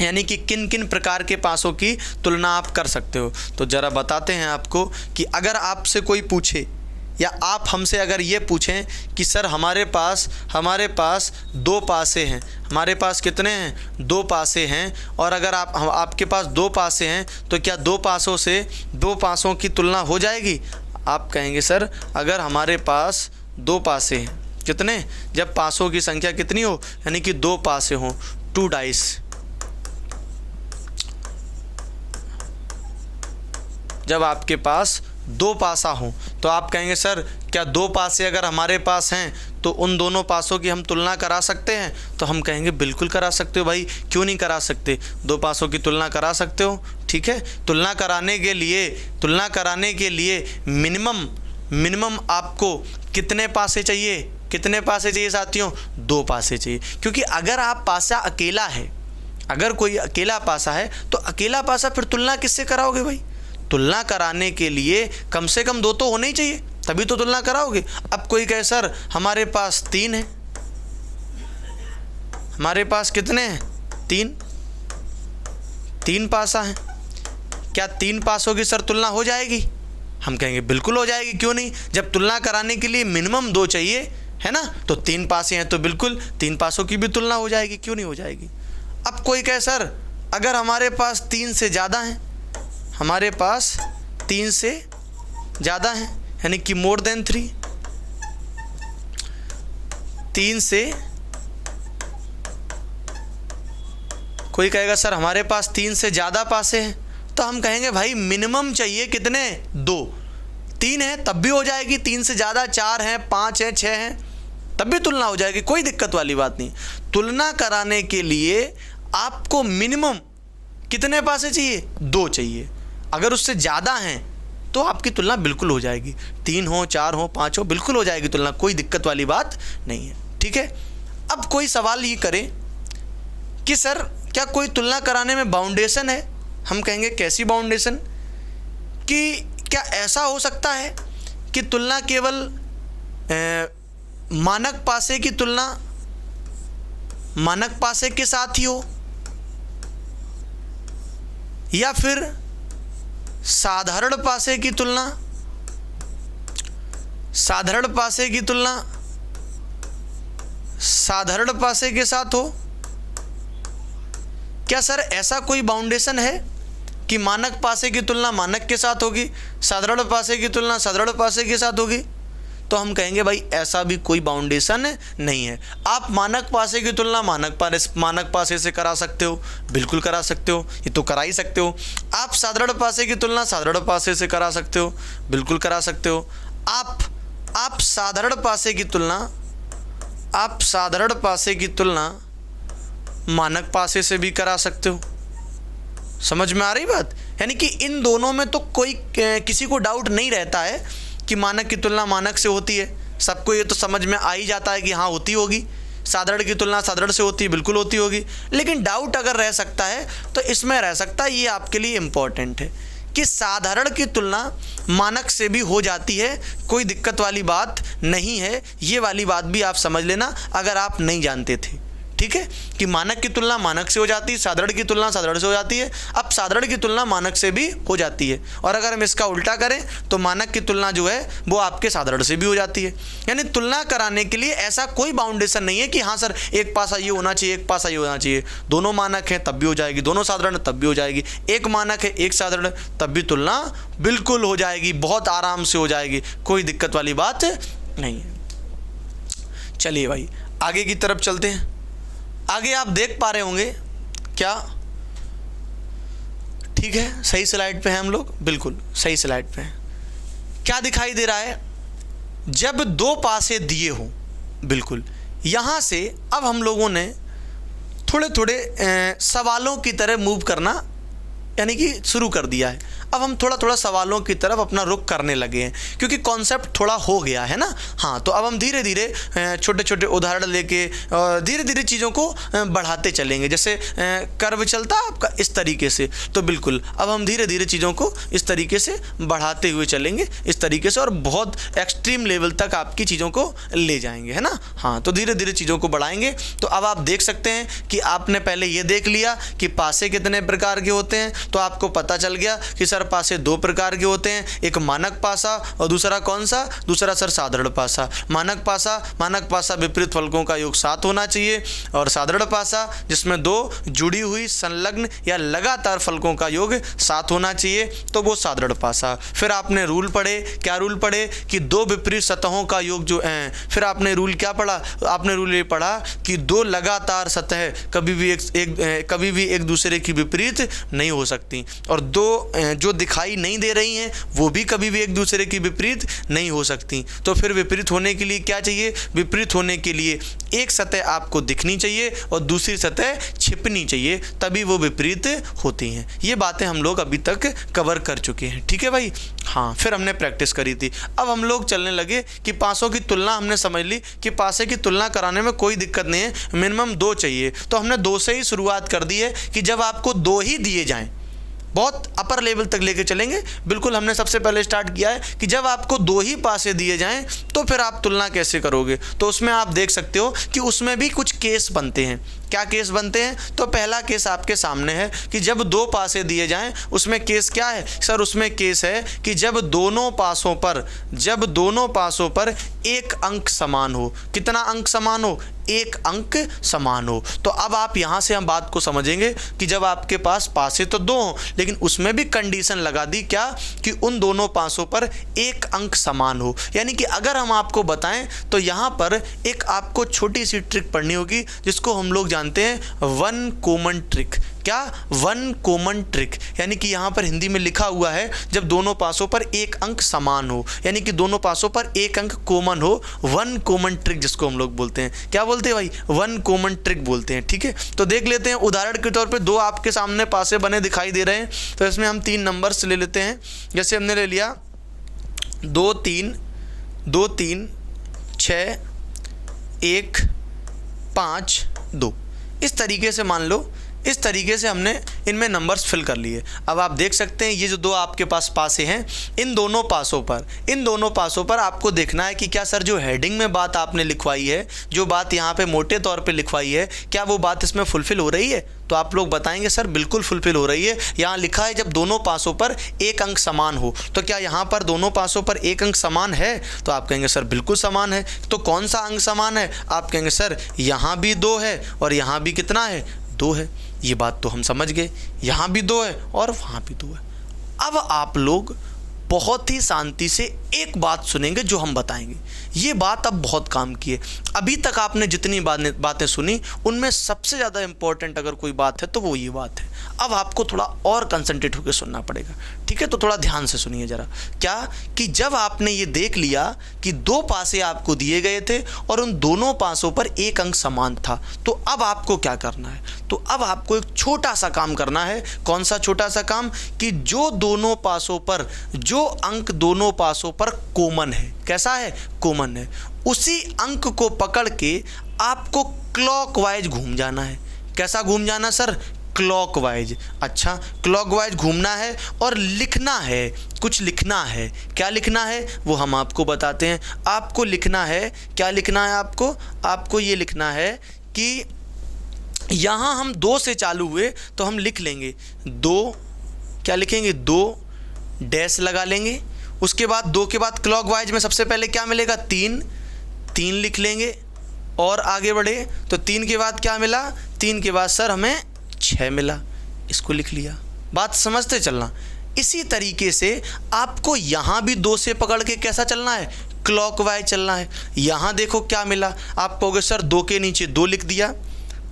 यानी कि किन किन प्रकार के पासों की तुलना आप कर सकते हो। तो ज़रा बताते हैं आपको कि अगर आपसे कोई पूछे या आप हमसे अगर ये पूछें कि सर हमारे पास 2 पासे हैं, हमारे पास कितने हैं, 2 पासे हैं, और अगर आपके पास 2 पासे हैं तो क्या 2 पासों से 2 पासों की तुलना हो जाएगी। आप कहेंगे सर अगर हमारे पास 2 पासे हैं, कितने, जब पासों की संख्या कितनी हो, यानी कि 2 पासे हों, 2 डाइस, जब आपके पास 2 पासा हो तो आप कहेंगे सर क्या 2 पासे अगर हमारे पास हैं तो उन दोनों पासों की हम तुलना करा सकते हैं। तो हम कहेंगे बिल्कुल करा सकते हो भाई, क्यों नहीं करा सकते, 2 पासों की तुलना करा सकते हो। ठीक है, तुलना कराने के लिए मिनिमम आपको कितने पासे चाहिए साथियों, 2 पासे चाहिए। क्योंकि अगर आप पासा अकेला है, अगर कोई अकेला पासा है तो अकेला पासा फिर तुलना किससे कराओगे भाई, तुलना कराने के लिए कम से कम 2 तो होने ही चाहिए, तभी तो तुलना कराओगे। अब कोई कहे सर हमारे पास 3 है, हमारे पास कितने हैं, 3 पासा हैं, क्या 3 पासों की सर तुलना हो जाएगी। हम कहेंगे बिल्कुल हो जाएगी, क्यों नहीं, जब तुलना कराने के लिए मिनिमम 2 चाहिए है ना, तो 3 पासे हैं तो बिल्कुल 3 पासों की भी तुलना हो जाएगी, क्यों नहीं हो जाएगी। अब कोई कहे सर अगर हमारे पास 3 से ज़्यादा हैं, हमारे पास 3 से ज़्यादा हैं, यानी कि मोर देन 3, 3 से, कोई कहेगा सर हमारे पास 3 से ज़्यादा पासे हैं, तो हम कहेंगे भाई मिनिमम चाहिए कितने, 2, 3 है तब भी हो जाएगी, 3 से ज़्यादा 4 हैं, 5 हैं, 6 हैं, तब भी तुलना हो जाएगी, कोई दिक्कत वाली बात नहीं। तुलना कराने के लिए आपको मिनिमम कितने पासे चाहिए, 2 चाहिए। अगर उससे ज़्यादा हैं तो आपकी तुलना बिल्कुल हो जाएगी। 3 हो, 4 हो, 5 हो, बिल्कुल हो जाएगी तुलना, कोई दिक्कत वाली बात नहीं है। ठीक है। अब कोई सवाल ये करे कि सर क्या कोई तुलना कराने में बाउंडेशन है? हम कहेंगे कैसी बाउंडेशन? कि क्या ऐसा हो सकता है कि तुलना केवल मानक पासे की तुलना मानक पासे के साथ ही हो, या फिर साधारण पासे की तुलना साधारण पासे की तुलना साधारण पासे के साथ हो? क्या सर ऐसा कोई बाउंडेशन है कि मानक पासे की तुलना मानक के साथ होगी, साधारण पासे की तुलना साधारण पासे के साथ होगी? तो हम कहेंगे भाई ऐसा भी कोई बाउंडेशन नहीं है। आप मानक पासे की तुलना मानक पासे से करा सकते हो, बिल्कुल करा सकते हो, ये तो करा ही सकते हो। आप साधारण पासे की तुलना साधारण पासे से करा सकते हो, बिल्कुल करा सकते हो। आप साधारण पासे की तुलना मानक पासे से भी करा सकते हो। समझ में आ रही बात? यानी कि इन दोनों में तो कोई किसी को डाउट नहीं रहता है कि मानक की तुलना मानक से होती है। सबको ये तो समझ में आ ही जाता है कि हाँ होती होगी। साधारण की तुलना साधारण से होती है, बिल्कुल होती होगी। लेकिन डाउट अगर रह सकता है तो इसमें रह सकता है, ये आपके लिए इम्पॉर्टेंट है कि साधारण की तुलना मानक से भी हो जाती है, कोई दिक्कत वाली बात नहीं है। ये वाली बात भी आप समझ लेना अगर आप नहीं जानते थे। ठीक है, कि मानक की तुलना मानक से हो जाती है, साधारण की तुलना साधारण से हो जाती है। अब साधारण की तुलना मानक से भी हो जाती है, और अगर हम इसका उल्टा करें तो मानक की तुलना जो है वो आपके साधारण से भी हो जाती है। यानी तुलना कराने के लिए ऐसा कोई बाउंडेशन नहीं है कि हाँ सर एक पासा ये होना चाहिए, एक पासा ये होना चाहिए। दोनों मानक हैं तब भी हो जाएगी, दोनों साधारण तब भी हो जाएगी। एक मानक है एक साधारण तब भी तुलना बिल्कुल हो जाएगी, बहुत आराम से हो जाएगी, कोई दिक्कत वाली बात नहीं है। चलिए भाई आगे की तरफ चलते हैं। आगे आप देख पा रहे होंगे क्या? ठीक है, सही स्लाइड पे हैं हम लोग, बिल्कुल सही स्लाइड पे हैं। क्या दिखाई दे रहा है? जब 2 पासे दिए हों, बिल्कुल यहाँ से अब हम लोगों ने थोड़े थोड़े सवालों की तरह मूव करना यानी कि शुरू कर दिया है। अब हम थोड़ा थोड़ा सवालों की तरफ अपना रुख करने लगे हैं, क्योंकि कॉन्सेप्ट थोड़ा हो गया है ना। हाँ, तो अब हम धीरे धीरे छोटे छोटे उदाहरण लेके और धीरे धीरे चीज़ों को बढ़ाते चलेंगे। जैसे कर्व चलता है आपका इस तरीके से, तो बिल्कुल अब हम धीरे धीरे चीज़ों को इस तरीके से बढ़ाते हुए चलेंगे, इस तरीके से, और बहुत एक्सट्रीम लेवल तक आपकी चीज़ों को ले जाएंगे, है ना। हाँ, तो धीरे धीरे चीज़ों को बढ़ाएंगे। तो अब आप देख सकते हैं कि आपने पहले ये देख लिया कि पासे कितने प्रकार के होते हैं, तो आपको पता चल गया कि सर पासे 2 प्रकार के होते हैं, एक मानक पासा और दूसरा कौन सा? दूसरा सर साधारण पासा। मानक पासा विपरीत फलकों का योग 7 होना चाहिए, और साधारण पासा जिसमें 2 जुड़ी हुई संलग्न या लगातार फलकों का योग 7 होना चाहिए, तो वो साधारण पासा। फिर आपने रूल पढ़े, क्या रूल पढ़े कि 2 विपरीत सतहों का योग जो है, फिर आपने रूल क्या पढ़ा? आपने रूल ये पढ़ा कि 2 लगातार सतह कभी भी एक दूसरे की विपरीत नहीं हो सकती, और 2 जो दिखाई नहीं दे रही हैं वो भी कभी भी एक दूसरे की विपरीत नहीं हो सकती। तो फिर विपरीत होने के लिए क्या चाहिए? विपरीत होने के लिए एक सतह आपको दिखनी चाहिए और दूसरी सतह छिपनी चाहिए, तभी वो विपरीत होती हैं। ये बातें हम लोग अभी तक कवर कर चुके हैं। ठीक है भाई। हाँ, फिर हमने प्रैक्टिस करी थी। अब हम लोग चलने लगे कि पासों की तुलना हमने समझ ली कि पासे की तुलना कराने में कोई दिक्कत नहीं है, मिनिमम 2 चाहिए। तो हमने 2 से ही शुरुआत कर दी है कि जब आपको 2 ही दिए जाएं, बहुत अपर लेवल तक लेके चलेंगे। बिल्कुल हमने सबसे पहले स्टार्ट किया है कि जब आपको 2 ही पासे दिए जाएं तो फिर आप तुलना कैसे करोगे। तो उसमें आप देख सकते हो कि उसमें भी कुछ केस बनते हैं। क्या केस बनते हैं? तो पहला केस आपके सामने है कि जब 2 पासे दिए जाएं, उसमें केस क्या है सर? उसमें केस है कि जब दोनों पासों पर 1 अंक समान हो। कितना अंक समान हो? 1 अंक समान हो। तो अब आप यहाँ से हम बात को समझेंगे कि जब आपके पास पासे तो 2 हों, लेकिन उसमें भी कंडीशन लगा दी, क्या? कि उन दोनों पासों पर 1 अंक समान हो। यानी कि अगर हम आपको बताएं तो यहाँ पर एक आपको छोटी सी ट्रिक पढ़नी होगी, जिसको हम लोग जानते हैं 1 कॉमन ट्रिक। क्या? 1 कॉमन ट्रिक। यानी कि यहाँ पर हिंदी में लिखा हुआ है जब दोनों पासों पर 1 अंक समान हो, यानी कि दोनों पासों पर 1 अंक कॉमन हो, 1 कॉमन ट्रिक जिसको हम लोग बोलते हैं। क्या बोलते हैं भाई? 1 कॉमन ट्रिक बोलते हैं। ठीक है, तो देख लेते हैं उदाहरण के तौर पे 2 आपके सामने पासे बने दिखाई दे रहे हैं, तो इसमें हम 3 नंबर्स ले लेते हैं। जैसे हमने ले लिया 2 3 2 3 6 1 5 2, इस तरीके से मान लो, इस तरीके से हमने इनमें नंबर्स फिल कर लिए। अब आप देख सकते हैं ये जो दो आपके पास पासे हैं, इन दोनों पासों पर आपको देखना है कि क्या सर जो हेडिंग में बात आपने लिखवाई है, जो बात यहाँ पे मोटे तौर पे लिखवाई है, क्या वो बात इसमें फुलफ़िल हो रही है। तो आप लोग बताएंगे सर बिल्कुल फुलफ़िल हो रही है। यहाँ लिखा है जब दोनों पासों पर एक अंक समान हो, तो क्या यहाँ पर दोनों पासों पर एक अंक समान है। तो आप कहेंगे सर बिल्कुल समान है। तो कौन सा अंक समान है। आप कहेंगे सर यहाँ भी 2 है और यहाँ भी कितना है, 2 है। ये बात तो हम समझ गए, यहाँ भी 2 है और वहाँ भी 2 है। अब आप लोग बहुत ही शांति से एक बात सुनेंगे जो हम बताएंगे। ये बात अब बहुत काम की है। अभी तक आपने जितनी बातें सुनी उनमें सबसे ज़्यादा इम्पोर्टेंट अगर कोई बात है तो वो ये बात है। अब आपको थोड़ा और कंसंट्रेट होकर सुनना पड़ेगा, ठीक है। तो थोड़ा ध्यान से सुनिए ज़रा। क्या कि जब आपने ये देख लिया कि 2 पासे आपको दिए गए थे और उन दोनों पासों पर एक अंक समान था, तो अब आपको क्या करना है। तो अब आपको एक छोटा सा काम करना है। कौन सा छोटा सा काम, कि जो दोनों पासों पर, जो अंक दोनों पासों पर कॉमन है, कैसा है, कॉमन है, उसी अंक को पकड़ के आपको क्लॉकवाइज घूम जाना है। कैसा घूम जाना सर, क्लॉकवाइज। अच्छा, क्लॉकवाइज घूमना है और लिखना है, कुछ लिखना है। क्या लिखना है वो हम आपको बताते हैं। आपको लिखना है, क्या लिखना है आपको ये लिखना है कि यहाँ हम 2 से चालू हुए तो हम लिख लेंगे 2, क्या लिखेंगे 2 डैश लगा लेंगे। उसके बाद 2 के बाद क्लॉकवाइज में सबसे पहले क्या मिलेगा, 3 लिख लेंगे और आगे बढ़े तो 3 के बाद क्या मिला, 3 के बाद सर हमें 6 मिला, इसको लिख लिया। बात समझते चलना। इसी तरीके से आपको यहाँ भी 2 से पकड़ के कैसा चलना है, क्लॉकवाइज चलना है। यहाँ देखो क्या मिला, आप कहोगे सर 2 के नीचे 2 लिख दिया,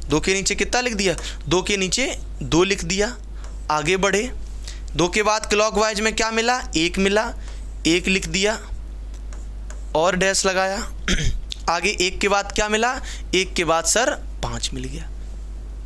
2 के नीचे कितना लिख दिया, 2 के नीचे 2 लिख दिया। आगे बढ़े, 2 के बाद क्लॉकवाइज में क्या मिला, 1 मिला, 1 लिख दिया और डैश लगाया। आगे 1 के बाद क्या मिला, 1 के बाद सर 5 मिल गया।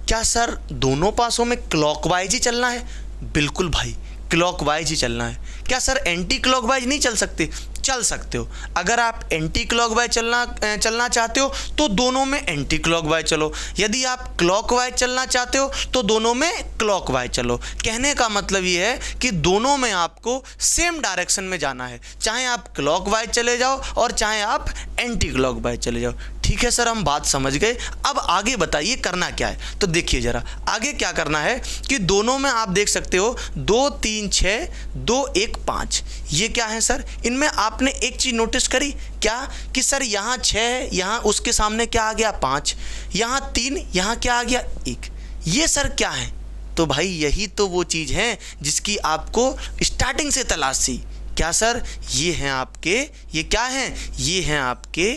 क्या सर दोनों पासों में क्लॉकवाइज ही चलना है। बिल्कुल भाई, क्लॉकवाइज ही चलना है। क्या सर एंटी क्लॉकवाइज नहीं चल सकते, चल सकते हो। अगर आप एंटी क्लॉकवाइज चलना चाहते हो तो दोनों में एंटी क्लॉकवाइज चलो, यदि आप क्लॉकवाइज चलना चाहते हो तो दोनों में क्लॉकवाइज चलो। कहने का मतलब ये है कि दोनों में आपको सेम डायरेक्शन में जाना है, चाहे आप क्लॉकवाइज चले जाओ और चाहे आप एंटी क्लॉकवाइज चले जाओ। ठीक है सर, हम बात समझ गए। अब आगे बताइए करना क्या है। तो देखिए ज़रा आगे क्या करना है कि दोनों में आप देख सकते हो 2 3 6 2 1 5, ये क्या है सर। इनमें आपने एक चीज़ नोटिस करी क्या, कि सर यहाँ 6 है, यहाँ उसके सामने क्या आ गया 5, यहाँ 3, यहाँ क्या आ गया 1। ये सर क्या है। तो भाई यही तो वो चीज़ है जिसकी आपको स्टार्टिंग से तलाश थी। क्या सर, ये हैं आपके, ये क्या हैं, ये हैं आपके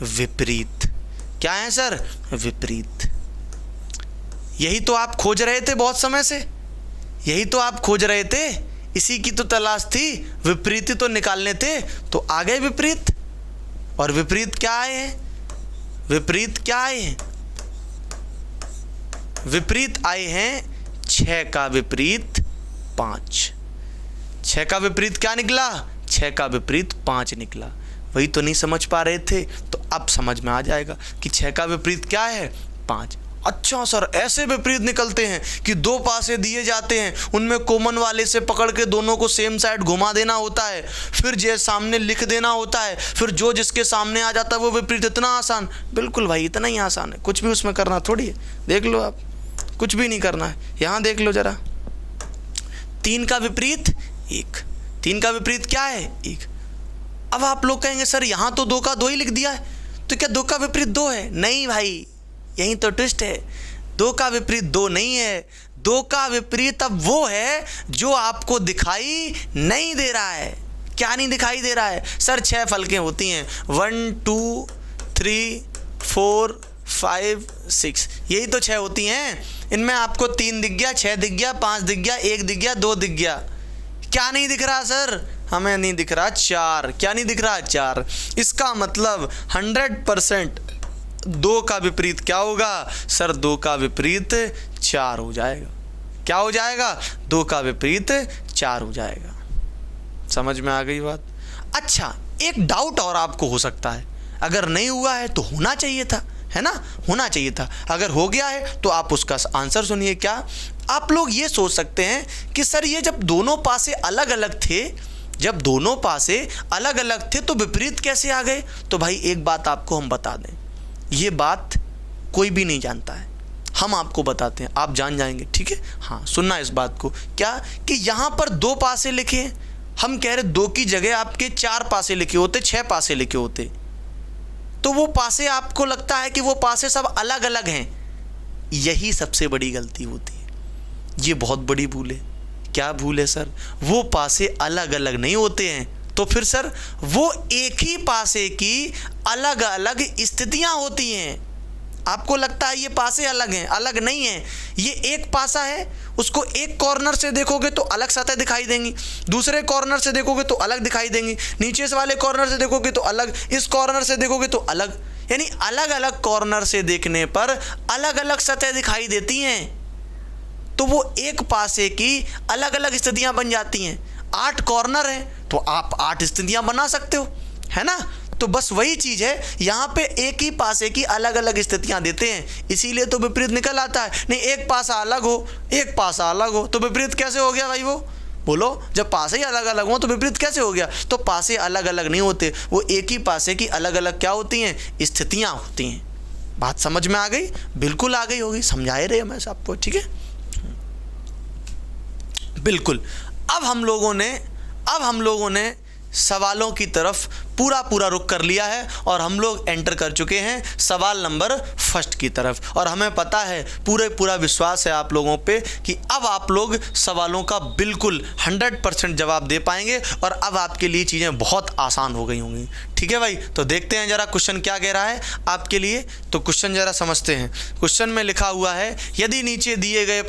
विपरीत। क्या है सर, विपरीत। यही तो आप खोज रहे थे बहुत समय से, यही तो आप खोज रहे थे, इसी की तो तलाश थी। विपरीत तो निकालने थे, तो आ गए विपरीत। और विपरीत क्या आए हैं, विपरीत क्या आए हैं, विपरीत आए हैं 6 का विपरीत 5। 6 का विपरीत क्या निकला, 6 का विपरीत 5 निकला। वही तो नहीं समझ पा रहे थे, तो अब समझ में आ जाएगा कि 6 का विपरीत क्या है, 5। अच्छा सर, ऐसे विपरीत निकलते हैं कि 2 पासे दिए जाते हैं, उनमें कॉमन वाले से पकड़ के दोनों को सेम साइड घुमा देना होता है, फिर जो सामने लिख देना होता है, फिर जो जिसके सामने आ जाता है वो विपरीत। इतना आसान, बिल्कुल भाई इतना ही आसान है, कुछ भी उसमें करना थोड़ी है। देख लो आप, कुछ भी नहीं करना है। यहाँ देख लो ज़रा, 3 का विपरीत 1, 3 का विपरीत क्या है, 1। अब आप लोग कहेंगे सर यहाँ तो 2 का 2 ही लिख दिया है, तो क्या 2 का विपरीत 2 है। नहीं भाई, यही तो ट्विस्ट है। 2 का विपरीत 2 नहीं है। 2 का विपरीत अब वो है जो आपको दिखाई नहीं दे रहा है। क्या नहीं दिखाई दे रहा है सर, 6 फलकें होती हैं, 1 2 3 4 5 6, यही तो 6 होती हैं। इनमें आपको 3 दिख गया, 6 दिख गया, 5 दिख गया, 1 दिख गया, 2 दिख गया। क्या नहीं दिख रहा सर, हमें नहीं दिख रहा 4। क्या नहीं दिख रहा, 4। इसका मतलब 100% 2 का विपरीत क्या होगा सर, 2 का विपरीत 4 हो जाएगा। क्या हो जाएगा, 2 का विपरीत 4 हो जाएगा। समझ में आ गई बात। अच्छा, एक डाउट और आपको हो सकता है, अगर नहीं हुआ है तो होना चाहिए था, है ना, होना चाहिए था। अगर हो गया है तो आप उसका आंसर सुनिए। क्या आप लोग ये सोच सकते हैं कि सर ये जब दोनों पासे अलग अलग थे, जब दोनों पासे अलग अलग थे तो विपरीत कैसे आ गए? तो भाई एक बात आपको हम बता दें, ये बात कोई भी नहीं जानता है, हम आपको बताते हैं, आप जान जाएंगे, ठीक है। हाँ, सुनना इस बात को, क्या कि यहाँ पर 2 पासे लिखे हैं, हम कह रहे 2 की जगह आपके 4 पासे लिखे होते, 6 पासे लिखे होते, तो वो पासे आपको लगता है कि वो पासे सब अलग अलग हैं। यही सबसे बड़ी गलती होती है, ये बहुत बड़ी भूल है। क्या भूल है सर? वो पासे अलग अलग नहीं होते हैं, तो फिर सर वो एक ही पासे की अलग अलग स्थितियां होती हैं। आपको लगता है ये पासे अलग हैं, अलग नहीं हैं। ये एक पासा है, उसको एक कॉर्नर से देखोगे तो अलग सतह दिखाई देंगी, दूसरे कॉर्नर से देखोगे तो अलग दिखाई देंगी, नीचे से वाले कॉर्नर से देखोगे तो अलग, इस कॉर्नर से देखोगे तो अलग, यानी अलग अलग कॉर्नर से देखने पर अलग अलग सतह दिखाई देती हैं। तो वो एक पासे की अलग अलग स्थितियां बन जाती हैं। 8 कॉर्नर हैं तो आप 8 स्थितियां बना सकते हो, है ना। तो बस वही चीज़ है, यहाँ पे एक ही पासे की अलग अलग स्थितियां देते हैं, इसीलिए तो विपरीत निकल आता है। नहीं, एक पासा अलग हो, एक पासा अलग हो तो विपरीत कैसे हो गया भाई? वो बोलो, जब पासे ही अलग अलग हो तो विपरीत कैसे हो गया? तो पासे अलग अलग नहीं होते, वो एक ही पासे की अलग अलग क्या होती हैं? स्थितियाँ होती हैं। बात समझ में आ गई? बिल्कुल आ गई होगी, समझा ही रहे मैं आपको, ठीक है, बिल्कुल। अब हम लोगों ने सवालों की तरफ पूरा रुख कर लिया है और हम लोग एंटर कर चुके हैं सवाल नंबर फर्स्ट की तरफ। और हमें पता है, पूरा विश्वास है आप लोगों पे कि अब आप लोग सवालों का बिल्कुल 100% जवाब दे पाएंगे और अब आपके लिए चीज़ें बहुत आसान हो गई होंगी, ठीक है भाई। तो देखते हैं ज़रा क्वेश्चन क्या कह रहा है आपके लिए। तो क्वेश्चन ज़रा समझते हैं। क्वेश्चन में लिखा हुआ है, यदि नीचे दिए गए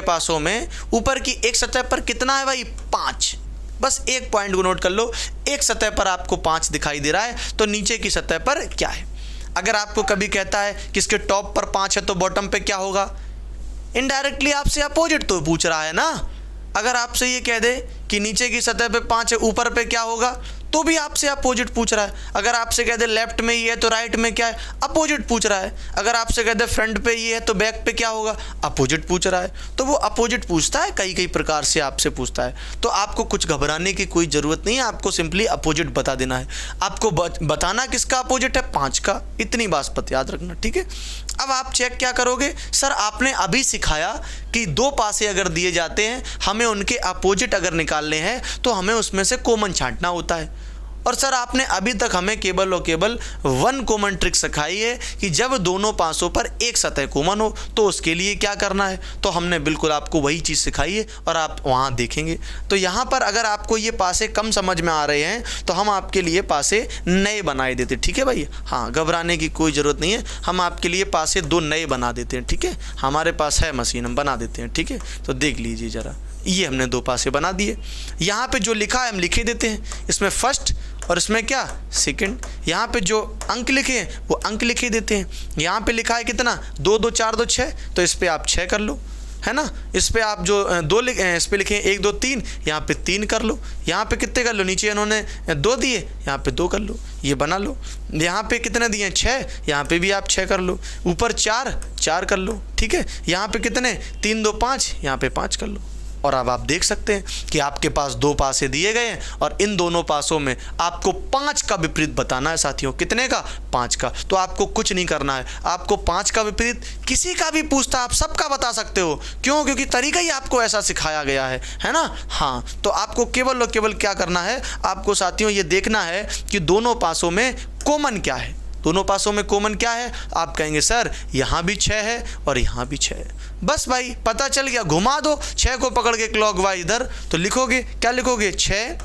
पासों में ऊपर की एक सतह पर कितना है भाई? 5। बस एक पॉइंट को नोट कर लो, एक सतह पर आपको 5 दिखाई दे रहा है, तो नीचे की सतह पर क्या है? अगर आपको कभी कहता है कि इसके टॉप पर 5 है तो बॉटम पे क्या होगा? इनडायरेक्टली आपसे अपोजिट तो पूछ रहा है ना। अगर आपसे ये कह दे कि नीचे की सतह पे 5 है, ऊपर पे क्या होगा, तो भी आपसे अपोजिट पूछ रहा है। अगर आपसे कह दे लेफ्ट में ये है तो राइट में क्या है, अपोजिट पूछ रहा है। अगर आपसे कह दे फ्रंट पे ये है तो बैक पे क्या होगा, अपोजिट पूछ रहा है। तो वो अपोजिट पूछता है, कई प्रकार से आपसे पूछता है। तो आपको कुछ घबराने की कोई ज़रूरत नहीं है, आपको सिंपली अपोजिट बता देना है। आपको बताना किसका अपोजिट है? 5 का, इतनी बात याद रखना, ठीक है। अब आप चेक क्या करोगे? सर आपने अभी सिखाया कि 2 पासे अगर दिए जाते हैं, हमें उनके अपोजिट अगर निकालने हैं तो हमें उसमें से कॉमन छांटना होता है। और सर आपने अभी तक हमें केवल और केवल 1 कॉमन ट्रिक सिखाई है कि जब दोनों पासों पर एक सतह कॉमन हो तो उसके लिए क्या करना है। तो हमने बिल्कुल आपको वही चीज़ सिखाई है और आप वहाँ देखेंगे। तो यहाँ पर अगर आपको ये पासे कम समझ में आ रहे हैं तो हम आपके लिए पासे नए बनाए देते, ठीक है भाई। हाँ, घबराने की कोई ज़रूरत नहीं है, हम आपके लिए पासे 2 नए बना देते हैं, ठीक है। हमारे पास है मशीन, हम बना देते हैं, ठीक है। तो देख लीजिए ज़रा, ये हमने 2 पासे बना दिए। यहाँ पे जो लिखा है हम लिखे देते हैं, इसमें फर्स्ट और इसमें क्या, सेकंड। यहाँ पे जो अंक लिखे हैं वो अंक लिखे देते हैं। यहाँ पे लिखा है कितना, 2 2 4 2 6, तो इस पर आप 6 कर लो, है ना। इस पर आप जो 2 इस पर लिखे 1 2 3, यहाँ पे 3 कर लो। यहाँ पे कितने कर लो, नीचे इन्होंने 2 दिए, यहाँ पे 2 कर लो, ये बना लो। यहाँ पे कितने दिए, 6, यहाँ पे भी आप 6 कर लो। ऊपर 4 कर लो, ठीक है। यहाँ पे कितने, 3 2 5, यहाँ पे 5 कर लो। और अब आप देख सकते हैं कि आपके पास 2 पासे दिए गए हैं और इन दोनों पासों में आपको 5 का विपरीत बताना है साथियों। कितने का, 5 का। तो आपको कुछ नहीं करना है, आपको 5 का विपरीत किसी का भी पूछता आप सबका बता सकते हो। क्यों? क्योंकि तरीका ही आपको ऐसा सिखाया गया है ना। हाँ, तो आपको केवल और केवल क्या करना है, आपको साथियों ये देखना है कि दोनों पासों में कॉमन क्या है। दोनों पासों में कॉमन क्या है? आप कहेंगे सर यहाँ भी 6 है और यहाँ भी 6 है। बस भाई पता चल गया, घुमा दो 6 को पकड़ के क्लॉकवाइज इधर, तो लिखोगे क्या, लिखोगे 6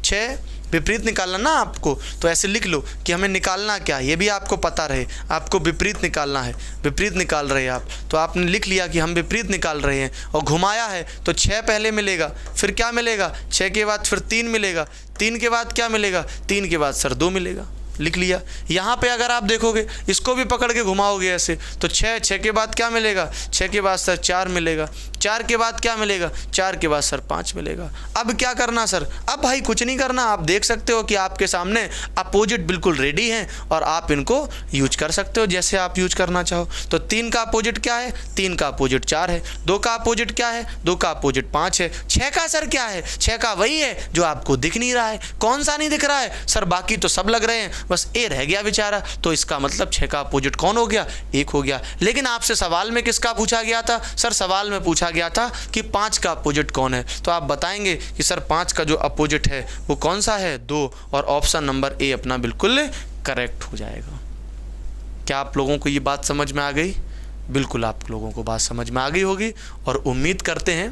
6, विपरीत निकालना ना आपको। तो ऐसे लिख लो कि हमें निकालना क्या, ये भी आपको पता रहे, आपको विपरीत निकालना है। विपरीत निकाल रहे हैं आप, तो आपने लिख लिया कि हम विपरीत निकाल रहे हैं और घुमाया है तो 6 पहले मिलेगा, फिर क्या मिलेगा, 6 के बाद फिर 3 मिलेगा, 3 के बाद क्या मिलेगा, 3 के बाद सर 2 मिलेगा। लिख लिया। यहाँ पे अगर आप देखोगे इसको भी पकड़ के घुमाओगे ऐसे तो 6, 6 के बाद क्या मिलेगा, 6 के बाद सर 4 मिलेगा, 4 के बाद क्या मिलेगा, 4 के बाद सर 5 मिलेगा। अब क्या करना सर, अब भाई कुछ नहीं करना, आप देख सकते हो कि आपके सामने अपोजिट बिल्कुल रेडी हैं और आप इनको यूज कर सकते हो जैसे आप यूज करना चाहो। तो 3 का अपोजिट क्या है, 3 का अपोजिट 4 है, 2 का अपोजिट क्या है, 2 का अपोजिट 5 है, 6 का सर क्या है, 6 का वही है जो आपको दिख नहीं रहा है। कौन सा नहीं दिख रहा है सर, बाकी तो सब लग रहे हैं, बस ए रह गया बेचारा। तो इसका मतलब 6 का अपोजिट कौन हो गया, 1 हो गया। लेकिन आपसे सवाल में किसका पूछा गया था सर, सवाल में पूछा गया था कि 5 का अपोजिट कौन है। तो आप बताएंगे कि सर 5 का जो अपोजिट है वो कौन सा है, 2, और ऑप्शन नंबर ए अपना बिल्कुल करेक्ट हो जाएगा। क्या आप लोगों को ये बात समझ में आ गई? बिल्कुल आप लोगों को बात समझ में आ गई होगी और उम्मीद करते हैं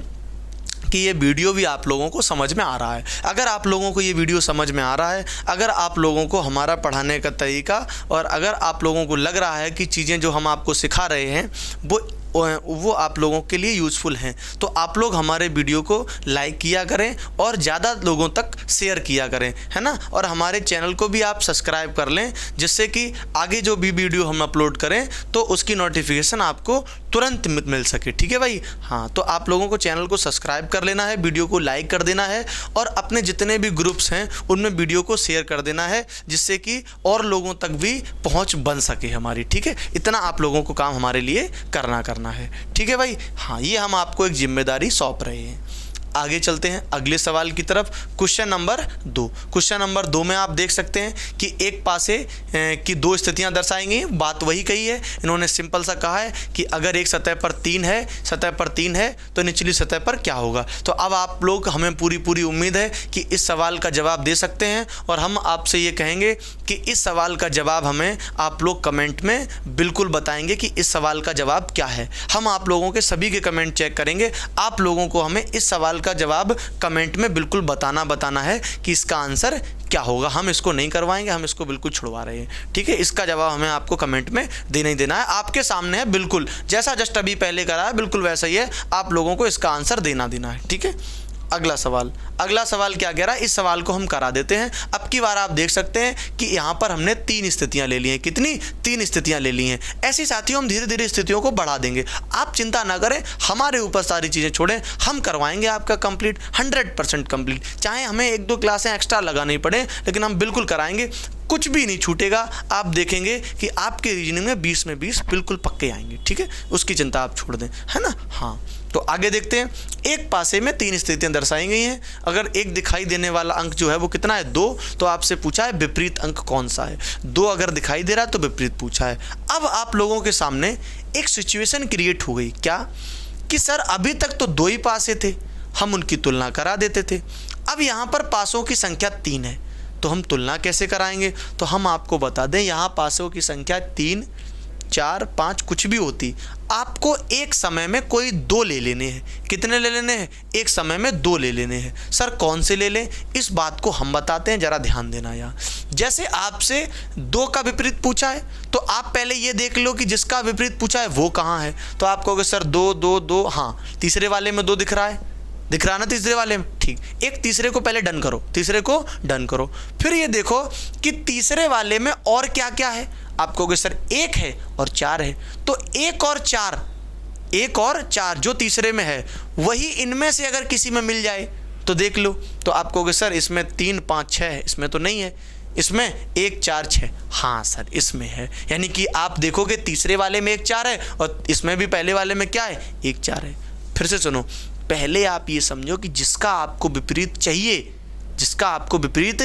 कि ये वीडियो भी आप लोगों को समझ में आ रहा है। अगर आप लोगों को ये वीडियो समझ में आ रहा है, अगर आप लोगों को हमारा पढ़ाने का तरीका और अगर आप लोगों को लग रहा है कि चीज़ें जो हम आपको सिखा रहे हैं वो आप लोगों के लिए यूज़फुल हैं, तो आप लोग हमारे वीडियो को लाइक किया करें और ज़्यादा लोगों तक शेयर किया करें, है ना। और हमारे चैनल को भी आप सब्सक्राइब कर लें जिससे कि आगे जो भी वीडियो हम अपलोड करें तो उसकी नोटिफिकेशन आपको तुरंत मिल सके, ठीक है भाई। हाँ, तो आप लोगों को चैनल को सब्सक्राइब कर लेना है, वीडियो को लाइक कर देना है और अपने जितने भी ग्रुप्स हैं उनमें वीडियो को शेयर कर देना है जिससे कि और लोगों तक भी पहुँच बन सके हमारी, ठीक है। इतना आप लोगों को काम हमारे लिए करना है, ठीक है भाई। हाँ, ये हम आपको एक जिम्मेदारी सौंप रहे हैं। आगे चलते हैं अगले सवाल की तरफ। Question number 2। क्वेश्चन नंबर 2 में आप देख सकते हैं कि एक पासे की 2 स्थितियां दर्शाई गई। बात वही कही है, इन्होंने सिंपल सा कहा है कि अगर एक सतह पर 3 है तो निचली सतह पर क्या होगा। तो अब आप लोग, हमें पूरी उम्मीद है कि इस सवाल का जवाब दे सकते हैं और हम आपसे ये कहेंगे कि इस सवाल का जवाब हमें आप लोग कमेंट में बिल्कुल बताएंगे कि इस सवाल का जवाब क्या है। हम आप लोगों के सभी के कमेंट चेक करेंगे, आप लोगों को हमें इस सवाल का जवाब कमेंट में बिल्कुल बताना है कि इसका आंसर क्या होगा। हम इसको नहीं करवाएंगे, हम इसको बिल्कुल छुड़वा रहे हैं, ठीक है। इसका जवाब हमें आपको कमेंट में देना ही देना है, आपके सामने है, बिल्कुल जैसा जस्ट अभी पहले करा है बिल्कुल वैसा ही है, आप लोगों को इसका आंसर देना है, ठीक है। अगला सवाल क्या कह रहा है, इस सवाल को हम करा देते हैं। अब की बार आप देख सकते हैं कि यहाँ पर हमने 3 स्थितियाँ ले ली हैं। कितनी? 3 स्थितियाँ ले ली हैं। ऐसी साथियों हम धीरे धीरे स्थितियों को बढ़ा देंगे, आप चिंता ना करें, हमारे ऊपर सारी चीज़ें छोड़ें, हम करवाएंगे आपका कंप्लीट, 100% कंप्लीट। चाहे हमें 1-2 क्लासें एक्स्ट्रा लगानी पड़े लेकिन हम बिल्कुल कराएंगे, कुछ भी नहीं छूटेगा। आप देखेंगे कि आपके रीजनिंग में 20 में 20 बिल्कुल पक्के आएंगे, ठीक है, उसकी चिंता आप छोड़ दें, है ना। हाँ, तो आगे देखते हैं। एक पासे में 3 स्थितियां दर्शाई गई हैं। अगर एक दिखाई देने वाला अंक जो है वो कितना है, 2, तो आपसे पूछा है विपरीत अंक कौन सा है। 2 अगर दिखाई दे रहा है तो विपरीत पूछा है। अब आप लोगों के सामने एक सिचुएशन क्रिएट हो गई, क्या कि सर अभी तक तो 2 ही पासे थे, हम उनकी तुलना करा देते थे। अब यहाँ पर पासों की संख्या 3 है तो हम तुलना कैसे कराएंगे। तो हम आपको बता दें, यहाँ पासों की संख्या 3, 4, 5 कुछ भी होती, आपको एक समय में कोई 2 ले लेने हैं। कितने ले लेने हैं? एक समय में 2 ले लेने हैं। सर कौन से ले लें, इस बात को हम बताते हैं, ज़रा ध्यान देना। यहाँ जैसे आपसे 2 का विपरीत पूछा है तो आप पहले ये देख लो कि जिसका विपरीत पूछा है वो कहाँ है। तो आप कहोगे सर 2, 2, 2, हाँ तीसरे वाले में 2 दिख रहा है ना, तीसरे वाले में, ठीक। एक तीसरे को पहले डन करो, फिर ये देखो कि तीसरे वाले में और क्या क्या है। आप कहोगे सर 1 है और 4 है, तो 1 और 4 जो तीसरे में है वही इनमें से अगर किसी में मिल जाए तो देख लो। तो आप कहोगे सर इसमें 3, 5, 6 है, इसमें तो नहीं है, इसमें 1, 4, 6, हाँ सर इसमें है। यानी कि आप देखोगे तीसरे वाले में 1, 4 है और इसमें भी पहले वाले में क्या है, 1, 4 है। फिर से सुनो, पहले आप ये समझो कि जिसका आपको विपरीत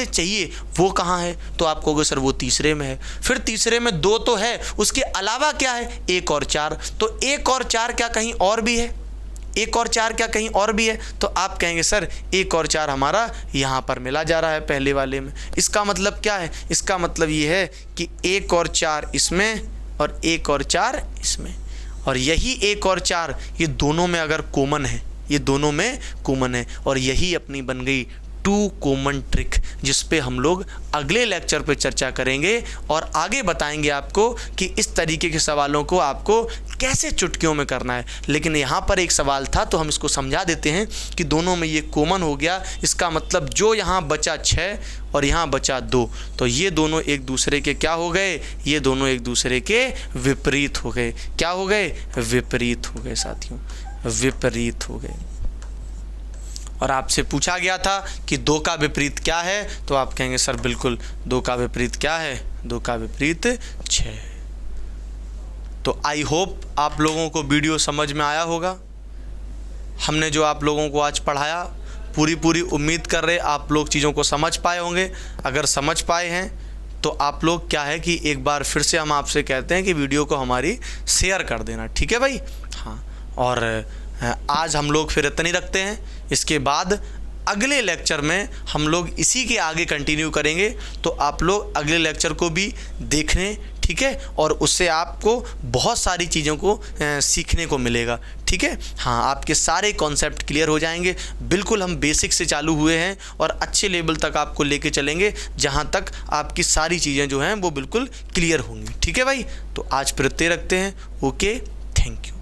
चाहिए वो कहाँ है। तो आप कहोगे सर वो तीसरे में है। फिर तीसरे में 2 तो है, उसके अलावा क्या है, 1 और 4। तो 1 और 4 क्या कहीं और भी है, 1 और 4 क्या कहीं और भी है। तो आप कहेंगे सर 1 और 4 हमारा यहाँ पर मिला जा रहा है पहले वाले में। इसका मतलब क्या है, इसका मतलब ये है कि 1 और 4 इसमें और 1 और 4 इसमें, और यही 1 और 4 ये दोनों में अगर कॉमन है, और यही अपनी बन गई टू कॉमन ट्रिक, जिस पे हम लोग अगले लेक्चर पे चर्चा करेंगे और आगे बताएंगे आपको कि इस तरीके के सवालों को आपको कैसे चुटकियों में करना है। लेकिन यहाँ पर एक सवाल था तो हम इसको समझा देते हैं कि दोनों में ये कॉमन हो गया, इसका मतलब जो यहाँ बचा 6 और यहाँ बचा 2, तो ये दोनों एक दूसरे के क्या हो गए, ये दोनों एक दूसरे के विपरीत हो गए। क्या हो गए, विपरीत हो गए साथियों, विपरीत हो गए। और आपसे पूछा गया था कि 2 का विपरीत क्या है, तो आप कहेंगे सर बिल्कुल 2 का विपरीत क्या है, 2 का विपरीत 6। तो आई होप आप लोगों को वीडियो समझ में आया होगा। हमने जो आप लोगों को आज पढ़ाया, पूरी उम्मीद कर रहे आप लोग चीज़ों को समझ पाए होंगे। अगर समझ पाए हैं तो आप लोग क्या है कि एक बार फिर से हम आपसे कहते हैं कि वीडियो को हमारी शेयर कर देना, ठीक है भाई। हाँ, और आज हम लोग फिर इतनी रखते हैं। इसके बाद अगले लेक्चर में हम लोग इसी के आगे कंटिन्यू करेंगे, तो आप लोग अगले लेक्चर को भी देखने, ठीक है, और उससे आपको बहुत सारी चीज़ों को सीखने को मिलेगा, ठीक है। हाँ, आपके सारे कॉन्सेप्ट क्लियर हो जाएंगे। बिल्कुल हम बेसिक से चालू हुए हैं और अच्छे लेवल तक आपको लेके चलेंगे, जहाँ तक आपकी सारी चीज़ें जो हैं वो बिल्कुल क्लियर होंगी, ठीक है भाई। तो आज फिर इतने रखते हैं। Okay, thank you.